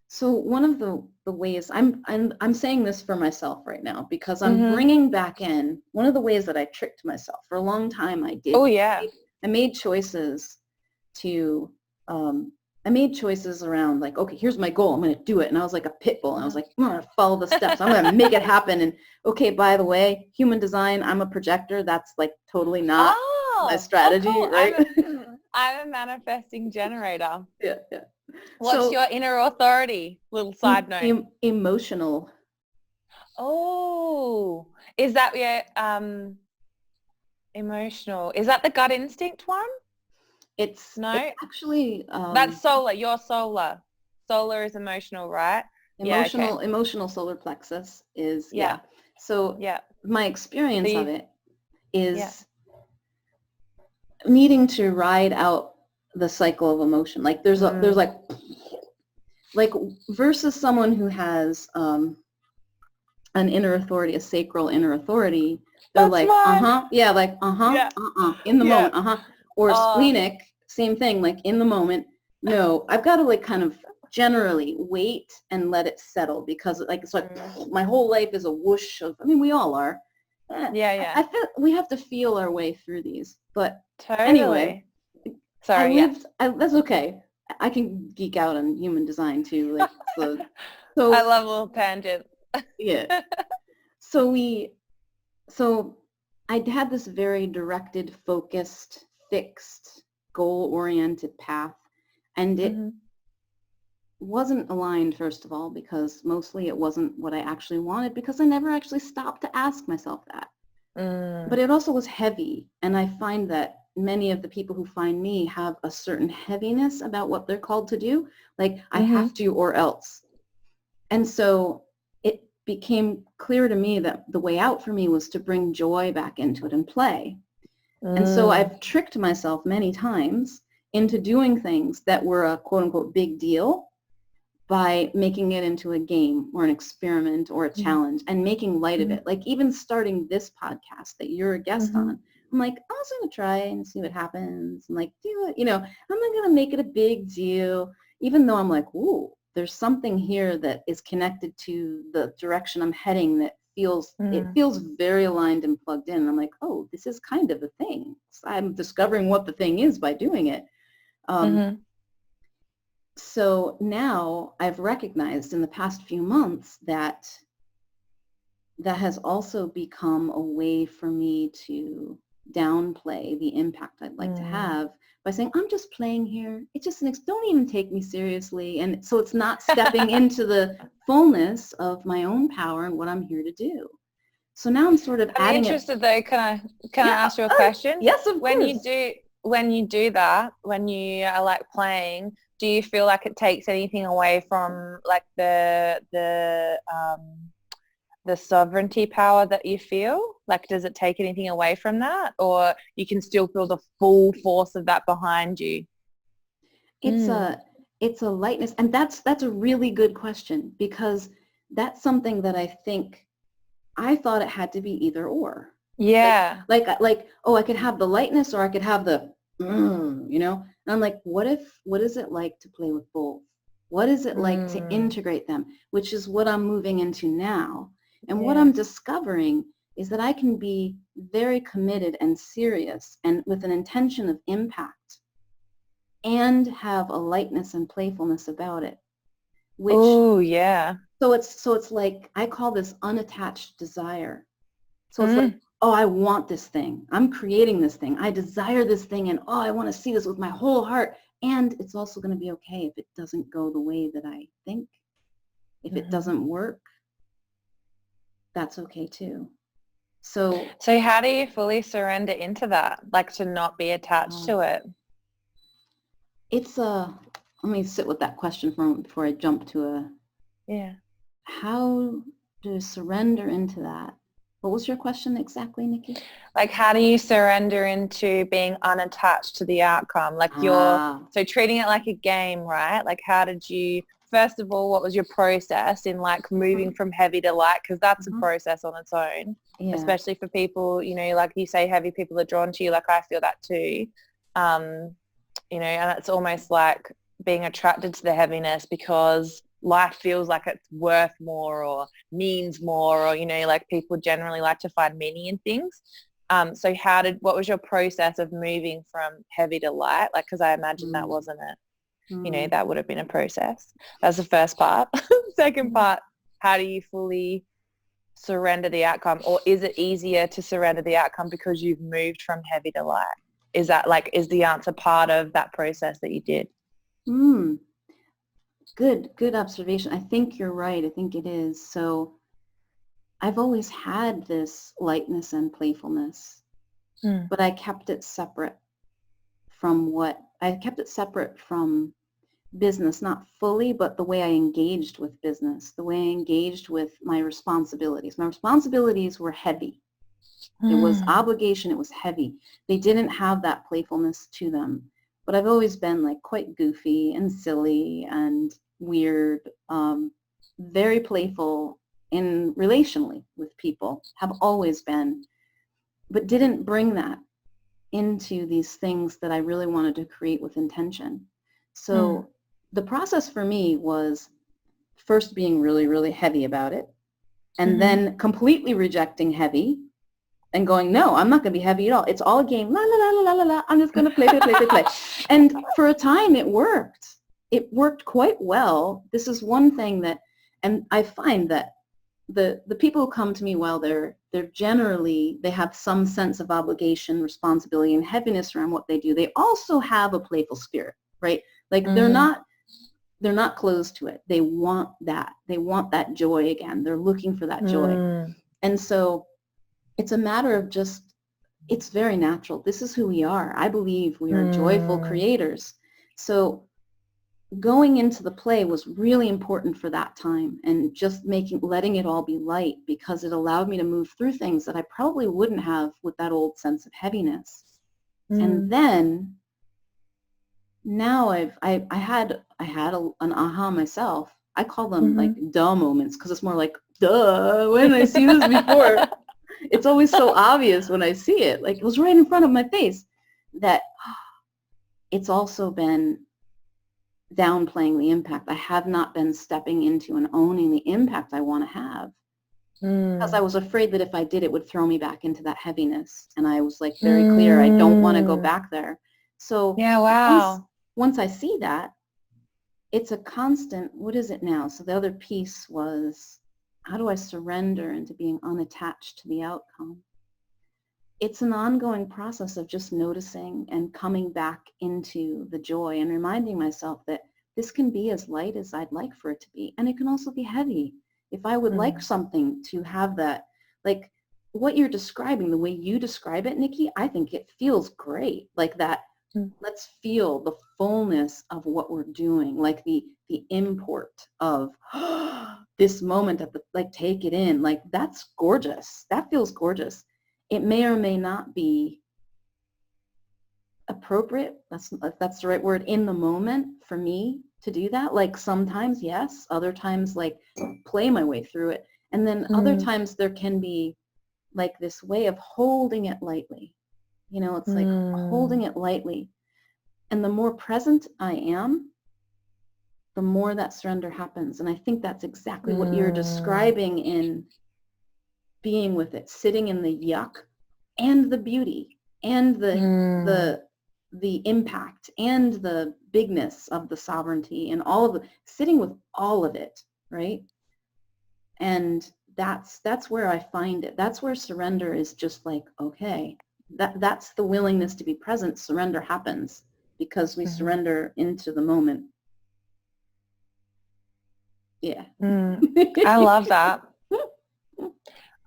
so one of the ways I'm saying this for myself right now because I'm bringing back in one of the ways that I tricked myself for a long time. I did. Oh yeah. I made choices to, I made choices around like, okay, here's my goal. I'm going to do it. And I was like a pit bull. And I was like, I'm going to follow the steps. I'm going to make it happen. And okay, by the way, human design, I'm a projector. That's like totally not my strategy, cool. right? I'm a manifesting generator. Yeah. What's your inner authority? Little side note. Emotional. Oh, is that emotional? Is that the gut instinct one? It's actually that's solar. You're solar. Solar is emotional, right? Emotional solar plexus is So my experience of it is needing to ride out the cycle of emotion. Like there's like versus someone who has an inner authority, a sacral inner authority. They're like in the moment, or splenic. Same thing, like in the moment. No, I've got to like kind of generally wait and let it settle because like it's like my whole life is a whoosh of. I mean, we all are. I feel we have to feel our way through these. But anyway, sorry. That's okay. I can geek out on human design too. Like so I love little tangents. Yeah. So I had this very directed, focused, fixed, goal-oriented path, and it wasn't aligned, first of all, because mostly it wasn't what I actually wanted because I never actually stopped to ask myself that. But it also was heavy, and I find that many of the people who find me have a certain heaviness about what they're called to do, like I have to or else. And so it became clear to me that the way out for me was to bring joy back into it and play. And so I've tricked myself many times into doing things that were a quote unquote big deal by making it into a game or an experiment or a challenge and making light of it. Like even starting this podcast that you're a guest on, I'm like, I was going to try and see what happens and like do it, I'm not going to make it a big deal, even though I'm like, ooh, there's something here that is connected to the direction I'm heading that it feels very aligned and plugged in. I'm like, oh, this is kind of a thing. So I'm discovering what the thing is by doing it. So now I've recognized in the past few months that has also become a way for me to downplay the impact I'd like to have by saying, I'm just playing here. It's just don't even take me seriously. And so it's not stepping into the fullness of my own power and what I'm here to do. So now I'm sort of I'm interested though, can I ask you a question? Yes, of course. When you do that, when you are like playing, do you feel like it takes anything away from like the sovereignty power that you feel? Like, does it take anything away from that, or you can still feel the full force of that behind you? It's a lightness, and that's a really good question, because that's something that I think I thought it had to be either or. Yeah. Like oh, I could have the lightness or I could have the and I'm like, what is it like to play with both? What is it like to integrate them? Which is what I'm moving into now. And what I'm discovering is that I can be very committed and serious and with an intention of impact and have a lightness and playfulness about it. Which, oh, yeah. So it's like, I call this unattached desire. So it's like, oh, I want this thing. I'm creating this thing. I desire this thing, and oh, I want to see this with my whole heart. And it's also going to be okay if it doesn't go the way that I think. If it doesn't work, that's okay too. So how do you fully surrender into that? Like, to not be attached to it? Let me sit with that question for a moment before I jump to how to surrender into that. What was your question exactly, Nikki? Like, how do you surrender into being unattached to the outcome? Like so treating it like a game, right? Like, how did you, first of all, what was your process in like moving from heavy to light? Because that's a process on its own, especially for people, you know, like you say, heavy people are drawn to you. Like, I feel that too. You know, and it's almost like being attracted to the heaviness because life feels like it's worth more or means more, or, you know, like people generally like to find meaning in things. So what was your process of moving from heavy to light? Like, because I imagine that wasn't it. You know, that would have been a process. That's the first part. Second part, how do you fully surrender the outcome? Or is it easier to surrender the outcome because you've moved from heavy to light? Is that like, is the answer part of that process that you did? Good observation. I think you're right. I think it is. So I've always had this lightness and playfulness, but I kept it separate from business, not fully, but the way I engaged with business, the way I engaged with my responsibilities. My responsibilities were heavy. It was obligation. It was heavy. They didn't have that playfulness to them. But I've always been like quite goofy and silly and weird, very playful in relationally with people, have always been, but didn't bring that into these things that I really wanted to create with intention. So the process for me was first being really, really heavy about it, and then completely rejecting heavy and going, no, I'm not going to be heavy at all. It's all a game. La, la, la, la, la, la. I'm just going to play. And for a time it worked. It worked quite well. This is one thing that, and I find that the people who come to me, while they're generally, they have some sense of obligation, responsibility, and heaviness around what they do. They also have a playful spirit, right? Like they're not closed to it. They want that. They want that joy again. They're looking for that joy. And so it's a matter of just, it's very natural. This is who we are. I believe we are joyful creators. So going into the play was really important for that time, and just letting it all be light, because it allowed me to move through things that I probably wouldn't have with that old sense of heaviness. And then now I had an aha myself. I call them like duh moments, because it's more like, duh, when did I see this before? It's always so obvious when I see it. Like, it was right in front of my face. That it's also been downplaying the impact. I have not been stepping into and owning the impact I want to have. Because I was afraid that if I did, it would throw me back into that heaviness. And I was like very clear, I don't want to go back there. So once I see that, it's a constant, what is it now? So the other piece was, how do I surrender into being unattached to the outcome? It's an ongoing process of just noticing and coming back into the joy and reminding myself that this can be as light as I'd like for it to be. And it can also be heavy. If I would like something to have that, like what you're describing, the way you describe it, Nikki, I think it feels great. Like that, let's feel the fullness of what we're doing, like the import of this moment of like, take it in. Like, that's gorgeous. That feels gorgeous. It may or may not be appropriate, if that's the right word, in the moment for me to do that. Like, sometimes yes, other times like play my way through it. And then other times there can be like this way of holding it lightly. You know, it's like holding it lightly. And the more present I am, the more that surrender happens. And I think that's exactly what you're describing in being with it, sitting in the yuck and the beauty and the impact and the bigness of the sovereignty and all of the, sitting with all of it, right? And that's where I find it. That's where surrender is just like, okay, that's the willingness to be present. Surrender happens because we surrender into the moment. Yeah. I love that.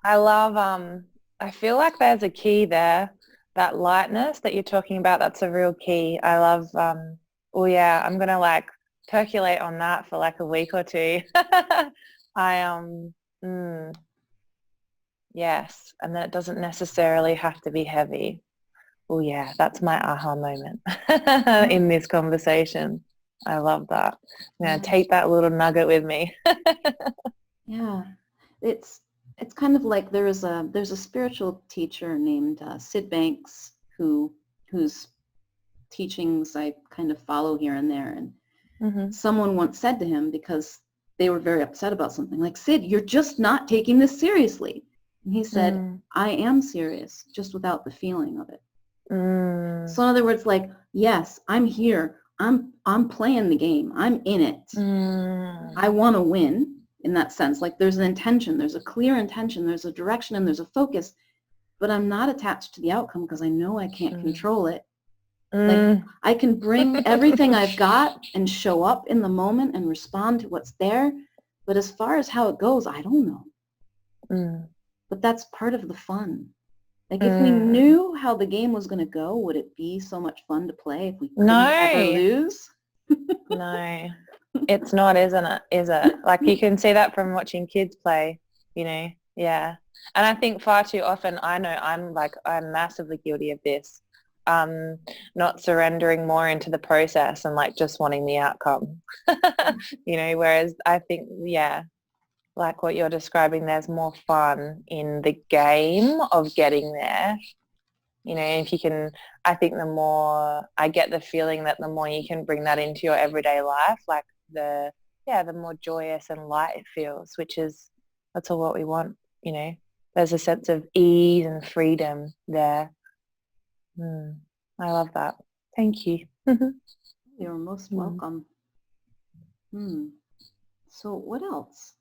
I love, I feel like there's a key there, that lightness that you're talking about. That's a real key. I love, oh yeah, I'm going to like percolate on that for like a week or two. Yes. And then it doesn't necessarily have to be heavy. Oh yeah, that's my aha moment in this conversation. I love that. I'm going to take that little nugget with me. Yeah. It's kind of like there's a spiritual teacher named Sid Banks whose teachings I kind of follow here and there. And someone once said to him, because they were very upset about something, like, Sid, you're just not taking this seriously. And he said, I am serious, just without the feeling of it. So in other words, like, yes, I'm here. I'm playing the game. I'm in it. I want to win. In that sense, like there's an intention, there's a clear intention, there's a direction, and there's a focus, but I'm not attached to the outcome because I know I can't control it. Like I can bring everything I've got and show up in the moment and respond to what's there, but as far as how it goes, I don't know. But that's part of the fun. Like if we knew how the game was going to go, would it be so much fun to play if we couldn't ever lose? No. It's not, isn't it? Is it? Like you can see that from watching kids play, you know? Yeah. And I think far too often, I know I'm massively guilty of this, not surrendering more into the process and like just wanting the outcome, you know, whereas I think, yeah, like what you're describing, there's more fun in the game of getting there. You know, if you can, I think the more, I get the feeling that the more you can bring that into your everyday life, like the more joyous and light it feels, that's all what we want, you know. There's a sense of ease and freedom there. I love that. Thank you. You're most welcome. So what else?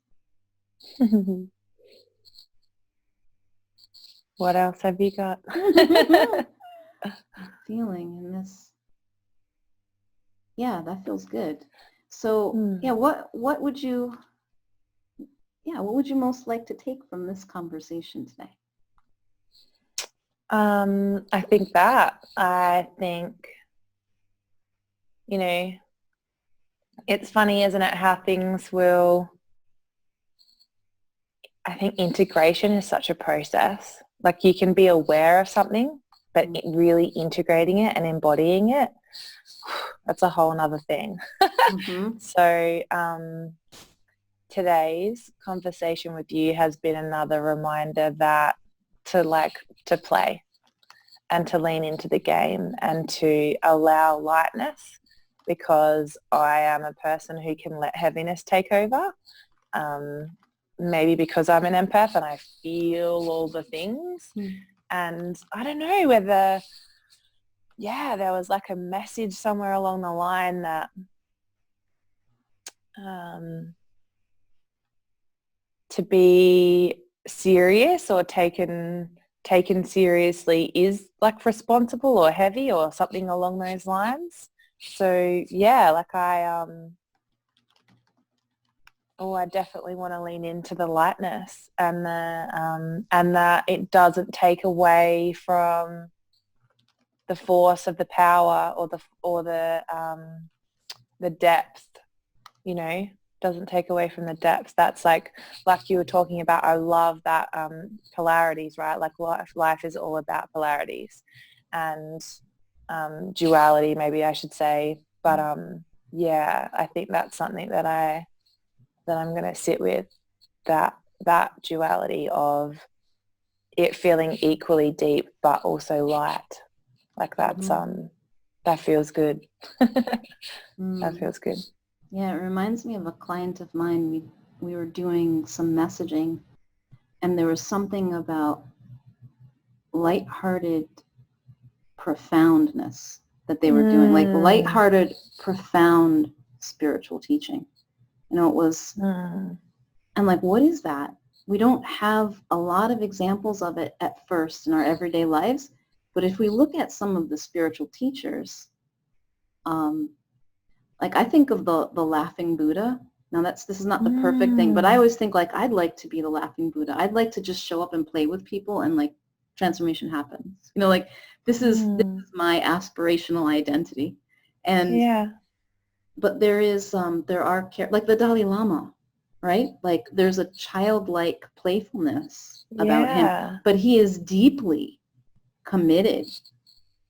What else have you got? Feeling in this. Yeah, that feels good. So yeah, what would you most like to take from this conversation today? I think, you know, it's funny, isn't it, how things will, I think integration is such a process. Like you can be aware of something, but really integrating it and embodying it, that's a whole nother thing. So today's conversation with you has been another reminder that to play and to lean into the game and to allow lightness, because I am a person who can let heaviness take over. Maybe because I'm an empath and I feel all the things. And I don't know whether, there was like a message somewhere along the line that to be serious or taken seriously is like responsible or heavy or something along those lines. So I definitely want to lean into the lightness and that it doesn't take away from the force of the power or the depth, you know, doesn't take away from the depth. That's like you were talking about. I love that polarities, right? Like life is all about polarities and duality, maybe I should say. But I think that's something that I'm going to sit with, that duality of it feeling equally deep but also light. Like that's that feels good. That feels good. Yeah, it reminds me of a client of mine. We were doing some messaging, and there was something about lighthearted profoundness that they were doing, like lighthearted, profound spiritual teaching. You know, it was, and like, what is that? We don't have a lot of examples of it at first in our everyday lives, but if we look at some of the spiritual teachers, like I think of the laughing Buddha. Now this is not the perfect thing, but I always think like, I'd like to be the laughing Buddha. I'd like to just show up and play with people and like transformation happens. You know, like this is my aspirational identity. And but there are like the Dalai Lama, right? Like there's a childlike playfulness about him, but he is deeply committed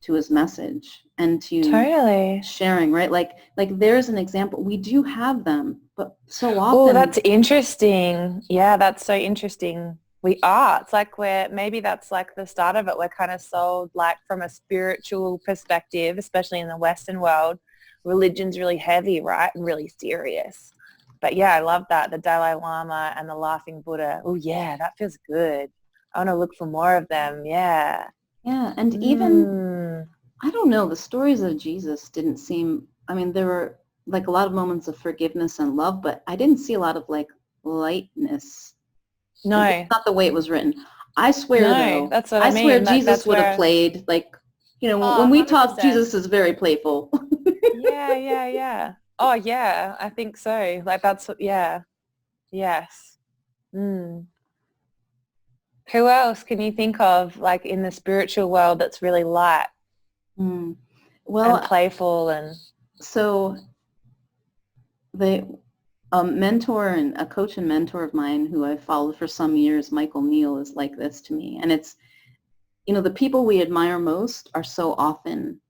to his message and to sharing, right? Like there's an example. We do have them, but so often. Oh, that's interesting. Yeah, that's so interesting. We are. It's like maybe that's like the start of it. We're kind of sold like from a spiritual perspective, especially in the Western world, religion's really heavy, right? And really serious. But yeah, I love that. The Dalai Lama and the Laughing Buddha. Oh yeah, that feels good. I want to look for more of them. Yeah. Yeah. And even, I don't know, the stories of Jesus didn't seem, I mean, there were like a lot of moments of forgiveness and love, but I didn't see a lot of like lightness. No. That's not the way it was written. I swear though, that's what I mean. swear Jesus would have played like, you know, when we 100%. Talk, Jesus is very playful. Yeah. Oh yeah, I think so. Like that's, yeah. Yes. Who else can you think of like in the spiritual world that's really light? Well, and playful and... So a mentor and a coach and mentor of mine who I've followed for some years, Michael Neal, is like this to me. And it's, you know, the people we admire most are so often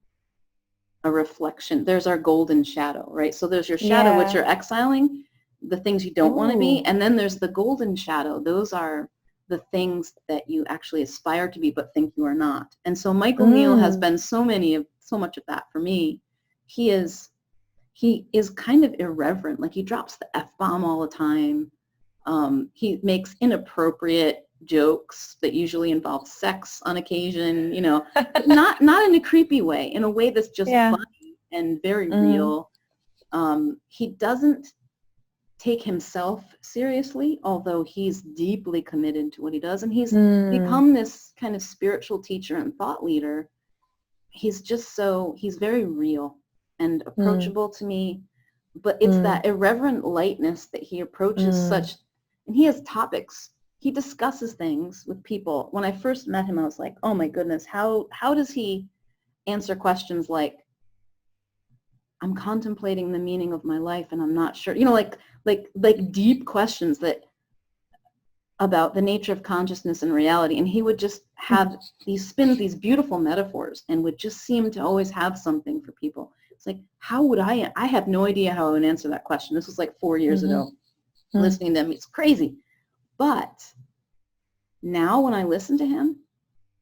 a reflection. There's our golden shadow, right? So there's your shadow, which you're exiling, the things you don't want to be. And then there's the golden shadow. Those are the things that you actually aspire to be but think you are not. And so Michael Neal has been so much of that for me. He is kind of irreverent. Like he drops the F-bomb all the time. He makes inappropriate jokes that usually involve sex on occasion, you know, not in a creepy way, in a way that's just funny and very real. He doesn't take himself seriously, although he's deeply committed to what he does. And he's become this kind of spiritual teacher and thought leader. He's very real and approachable to me, but it's that irreverent lightness that he approaches such, and he has topics. He discusses things with people. When I first met him, I was like, oh my goodness, how does he answer questions like, I'm contemplating the meaning of my life and I'm not sure, you know, like deep questions that about the nature of consciousness and reality. And he would just have spin these beautiful metaphors and would just seem to always have something for people. It's like, how would I have no idea how I would answer that question. This was like 4 years ago, listening to him. It's crazy. But now when I listen to him,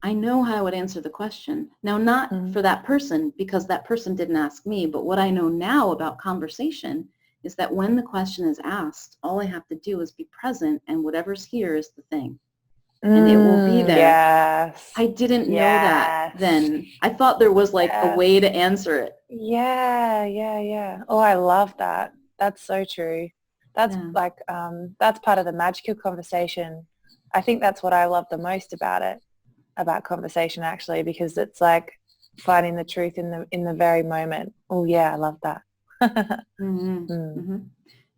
I know how I would answer the question. Now, not for that person, because that person didn't ask me, but what I know now about conversation is that when the question is asked, all I have to do is be present, and whatever's here is the thing. And it will be there. Yes. I didn't know that then. I thought there was like a way to answer it. Yeah. Oh, I love that. That's so true. That's like, that's part of the magical conversation. I think that's what I love the most about it, about conversation actually, because it's like finding the truth in the very moment. Oh yeah, I love that.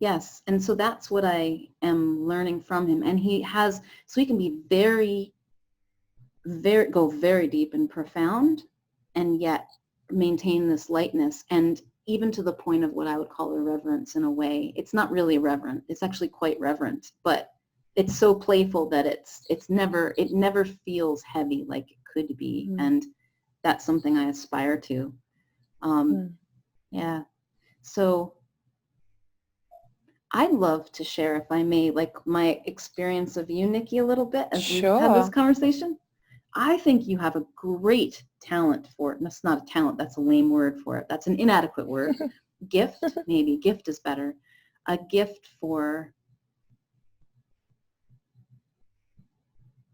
Yes, and so that's what I am learning from him. And he can be go very deep and profound, and yet maintain this lightness, and even to the point of what I would call irreverence in a way. It's not really irreverent. It's actually quite reverent, but it's so playful that it never feels heavy like it could be, and that's something I aspire to. Yeah. So I'd love to share, if I may, like my experience of you, Nikki, a little bit as we've had this conversation. I think you have a great talent for it. And that's not a talent. That's a lame word for it. That's an inadequate word. Gift, maybe. Gift is better. A gift for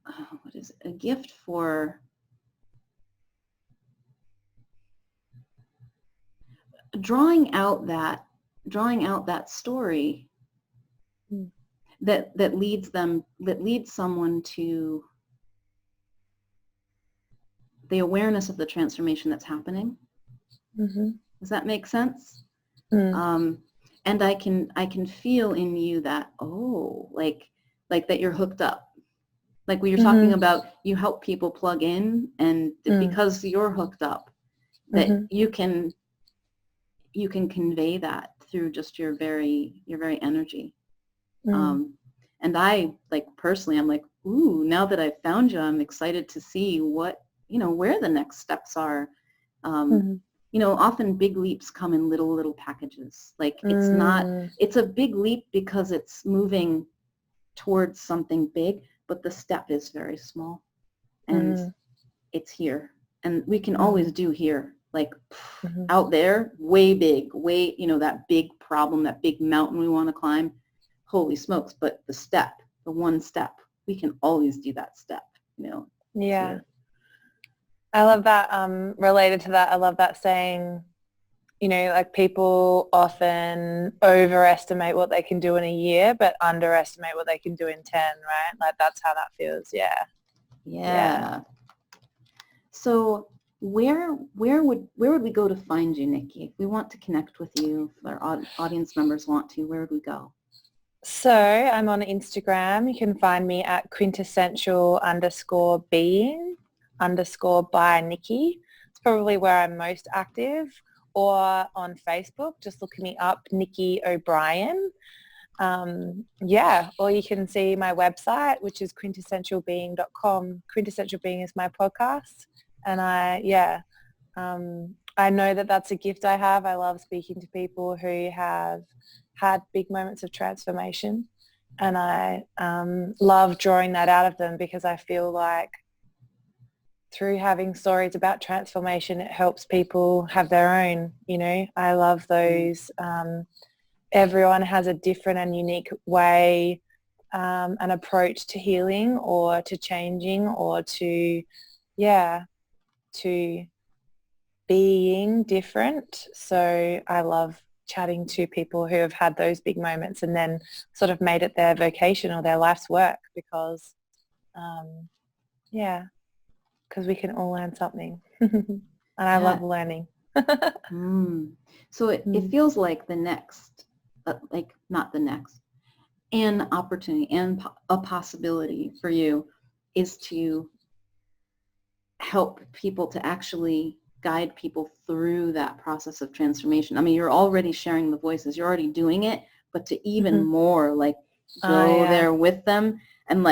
what is it? A gift for drawing out that story that leads someone to the awareness of the transformation that's happening. Does that make sense? And I can feel in you that, like that you're hooked up. Like when you're talking about, you help people plug in, and because you're hooked up, that you can convey that through just your very energy. And I, like, personally, I'm like, ooh, now that I've found you, I'm excited to see what, where the next steps are. Often big leaps come in little packages. Like, it's a big leap because it's moving towards something big, but the step is very small, and it's here. And we can always do here, like out there, way big, that big problem, that big mountain we want to climb. Holy smokes. But the one step, we can always do that step, Yeah. Here. I love that. Related to that, I love that saying, like, people often overestimate what they can do in a year, but underestimate what they can do in 10, right? Like, that's how that feels. Yeah. So where would we go to find you, Nikki? If we want to connect with you, if our audience members want to, where would we go? So I'm on Instagram. You can find me at quintessential_being_by Nikki. It's probably where I'm most active. Or on Facebook, just look me up, Nikki O'Brien. Or you can see my website, which is quintessentialbeing.com. Quintessential Being is my podcast. And I know that that's a gift I have. I love speaking to people who have had big moments of transformation. And I love drawing that out of them, because I feel like through having stories about transformation, it helps people have their own, I love those. Everyone has a different and unique way, an approach to healing or to changing or to being different. So I love chatting to people who have had those big moments and then sort of made it their vocation or their life's work, because because we can all learn something. And I love learning. So it feels like the next, not the next, an opportunity and a possibility for you is to help people, to actually guide people through that process of transformation. I mean, you're already sharing the voices, you're already doing it, but to even more go there with them and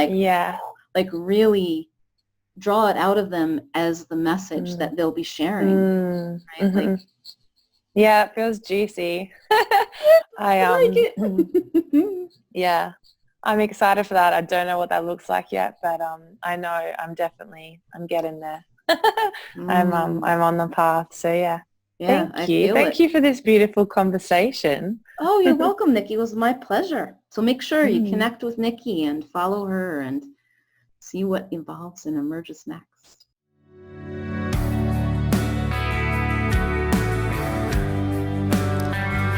really draw it out of them as the message that they'll be sharing. Right? Yeah, it feels juicy. I like it. Yeah, I'm excited for that. I don't know what that looks like yet, but I know I'm getting there. I'm on the path. So thank you. Thank you for this beautiful conversation. Oh, you're welcome, Nikki. It was my pleasure. So make sure you connect with Nikki and follow her and see what evolves and emerges next.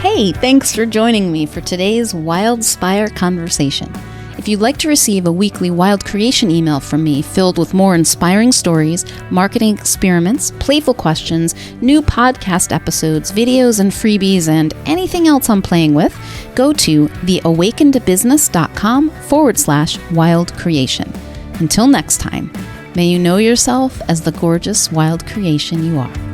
Hey, thanks for joining me for today's Wildspire conversation. If you'd like to receive a weekly Wild Creation email from me filled with more inspiring stories, marketing experiments, playful questions, new podcast episodes, videos and freebies, and anything else I'm playing with, go to theawakenedbusiness.com/wild creation. Until next time, may you know yourself as the gorgeous wild creation you are.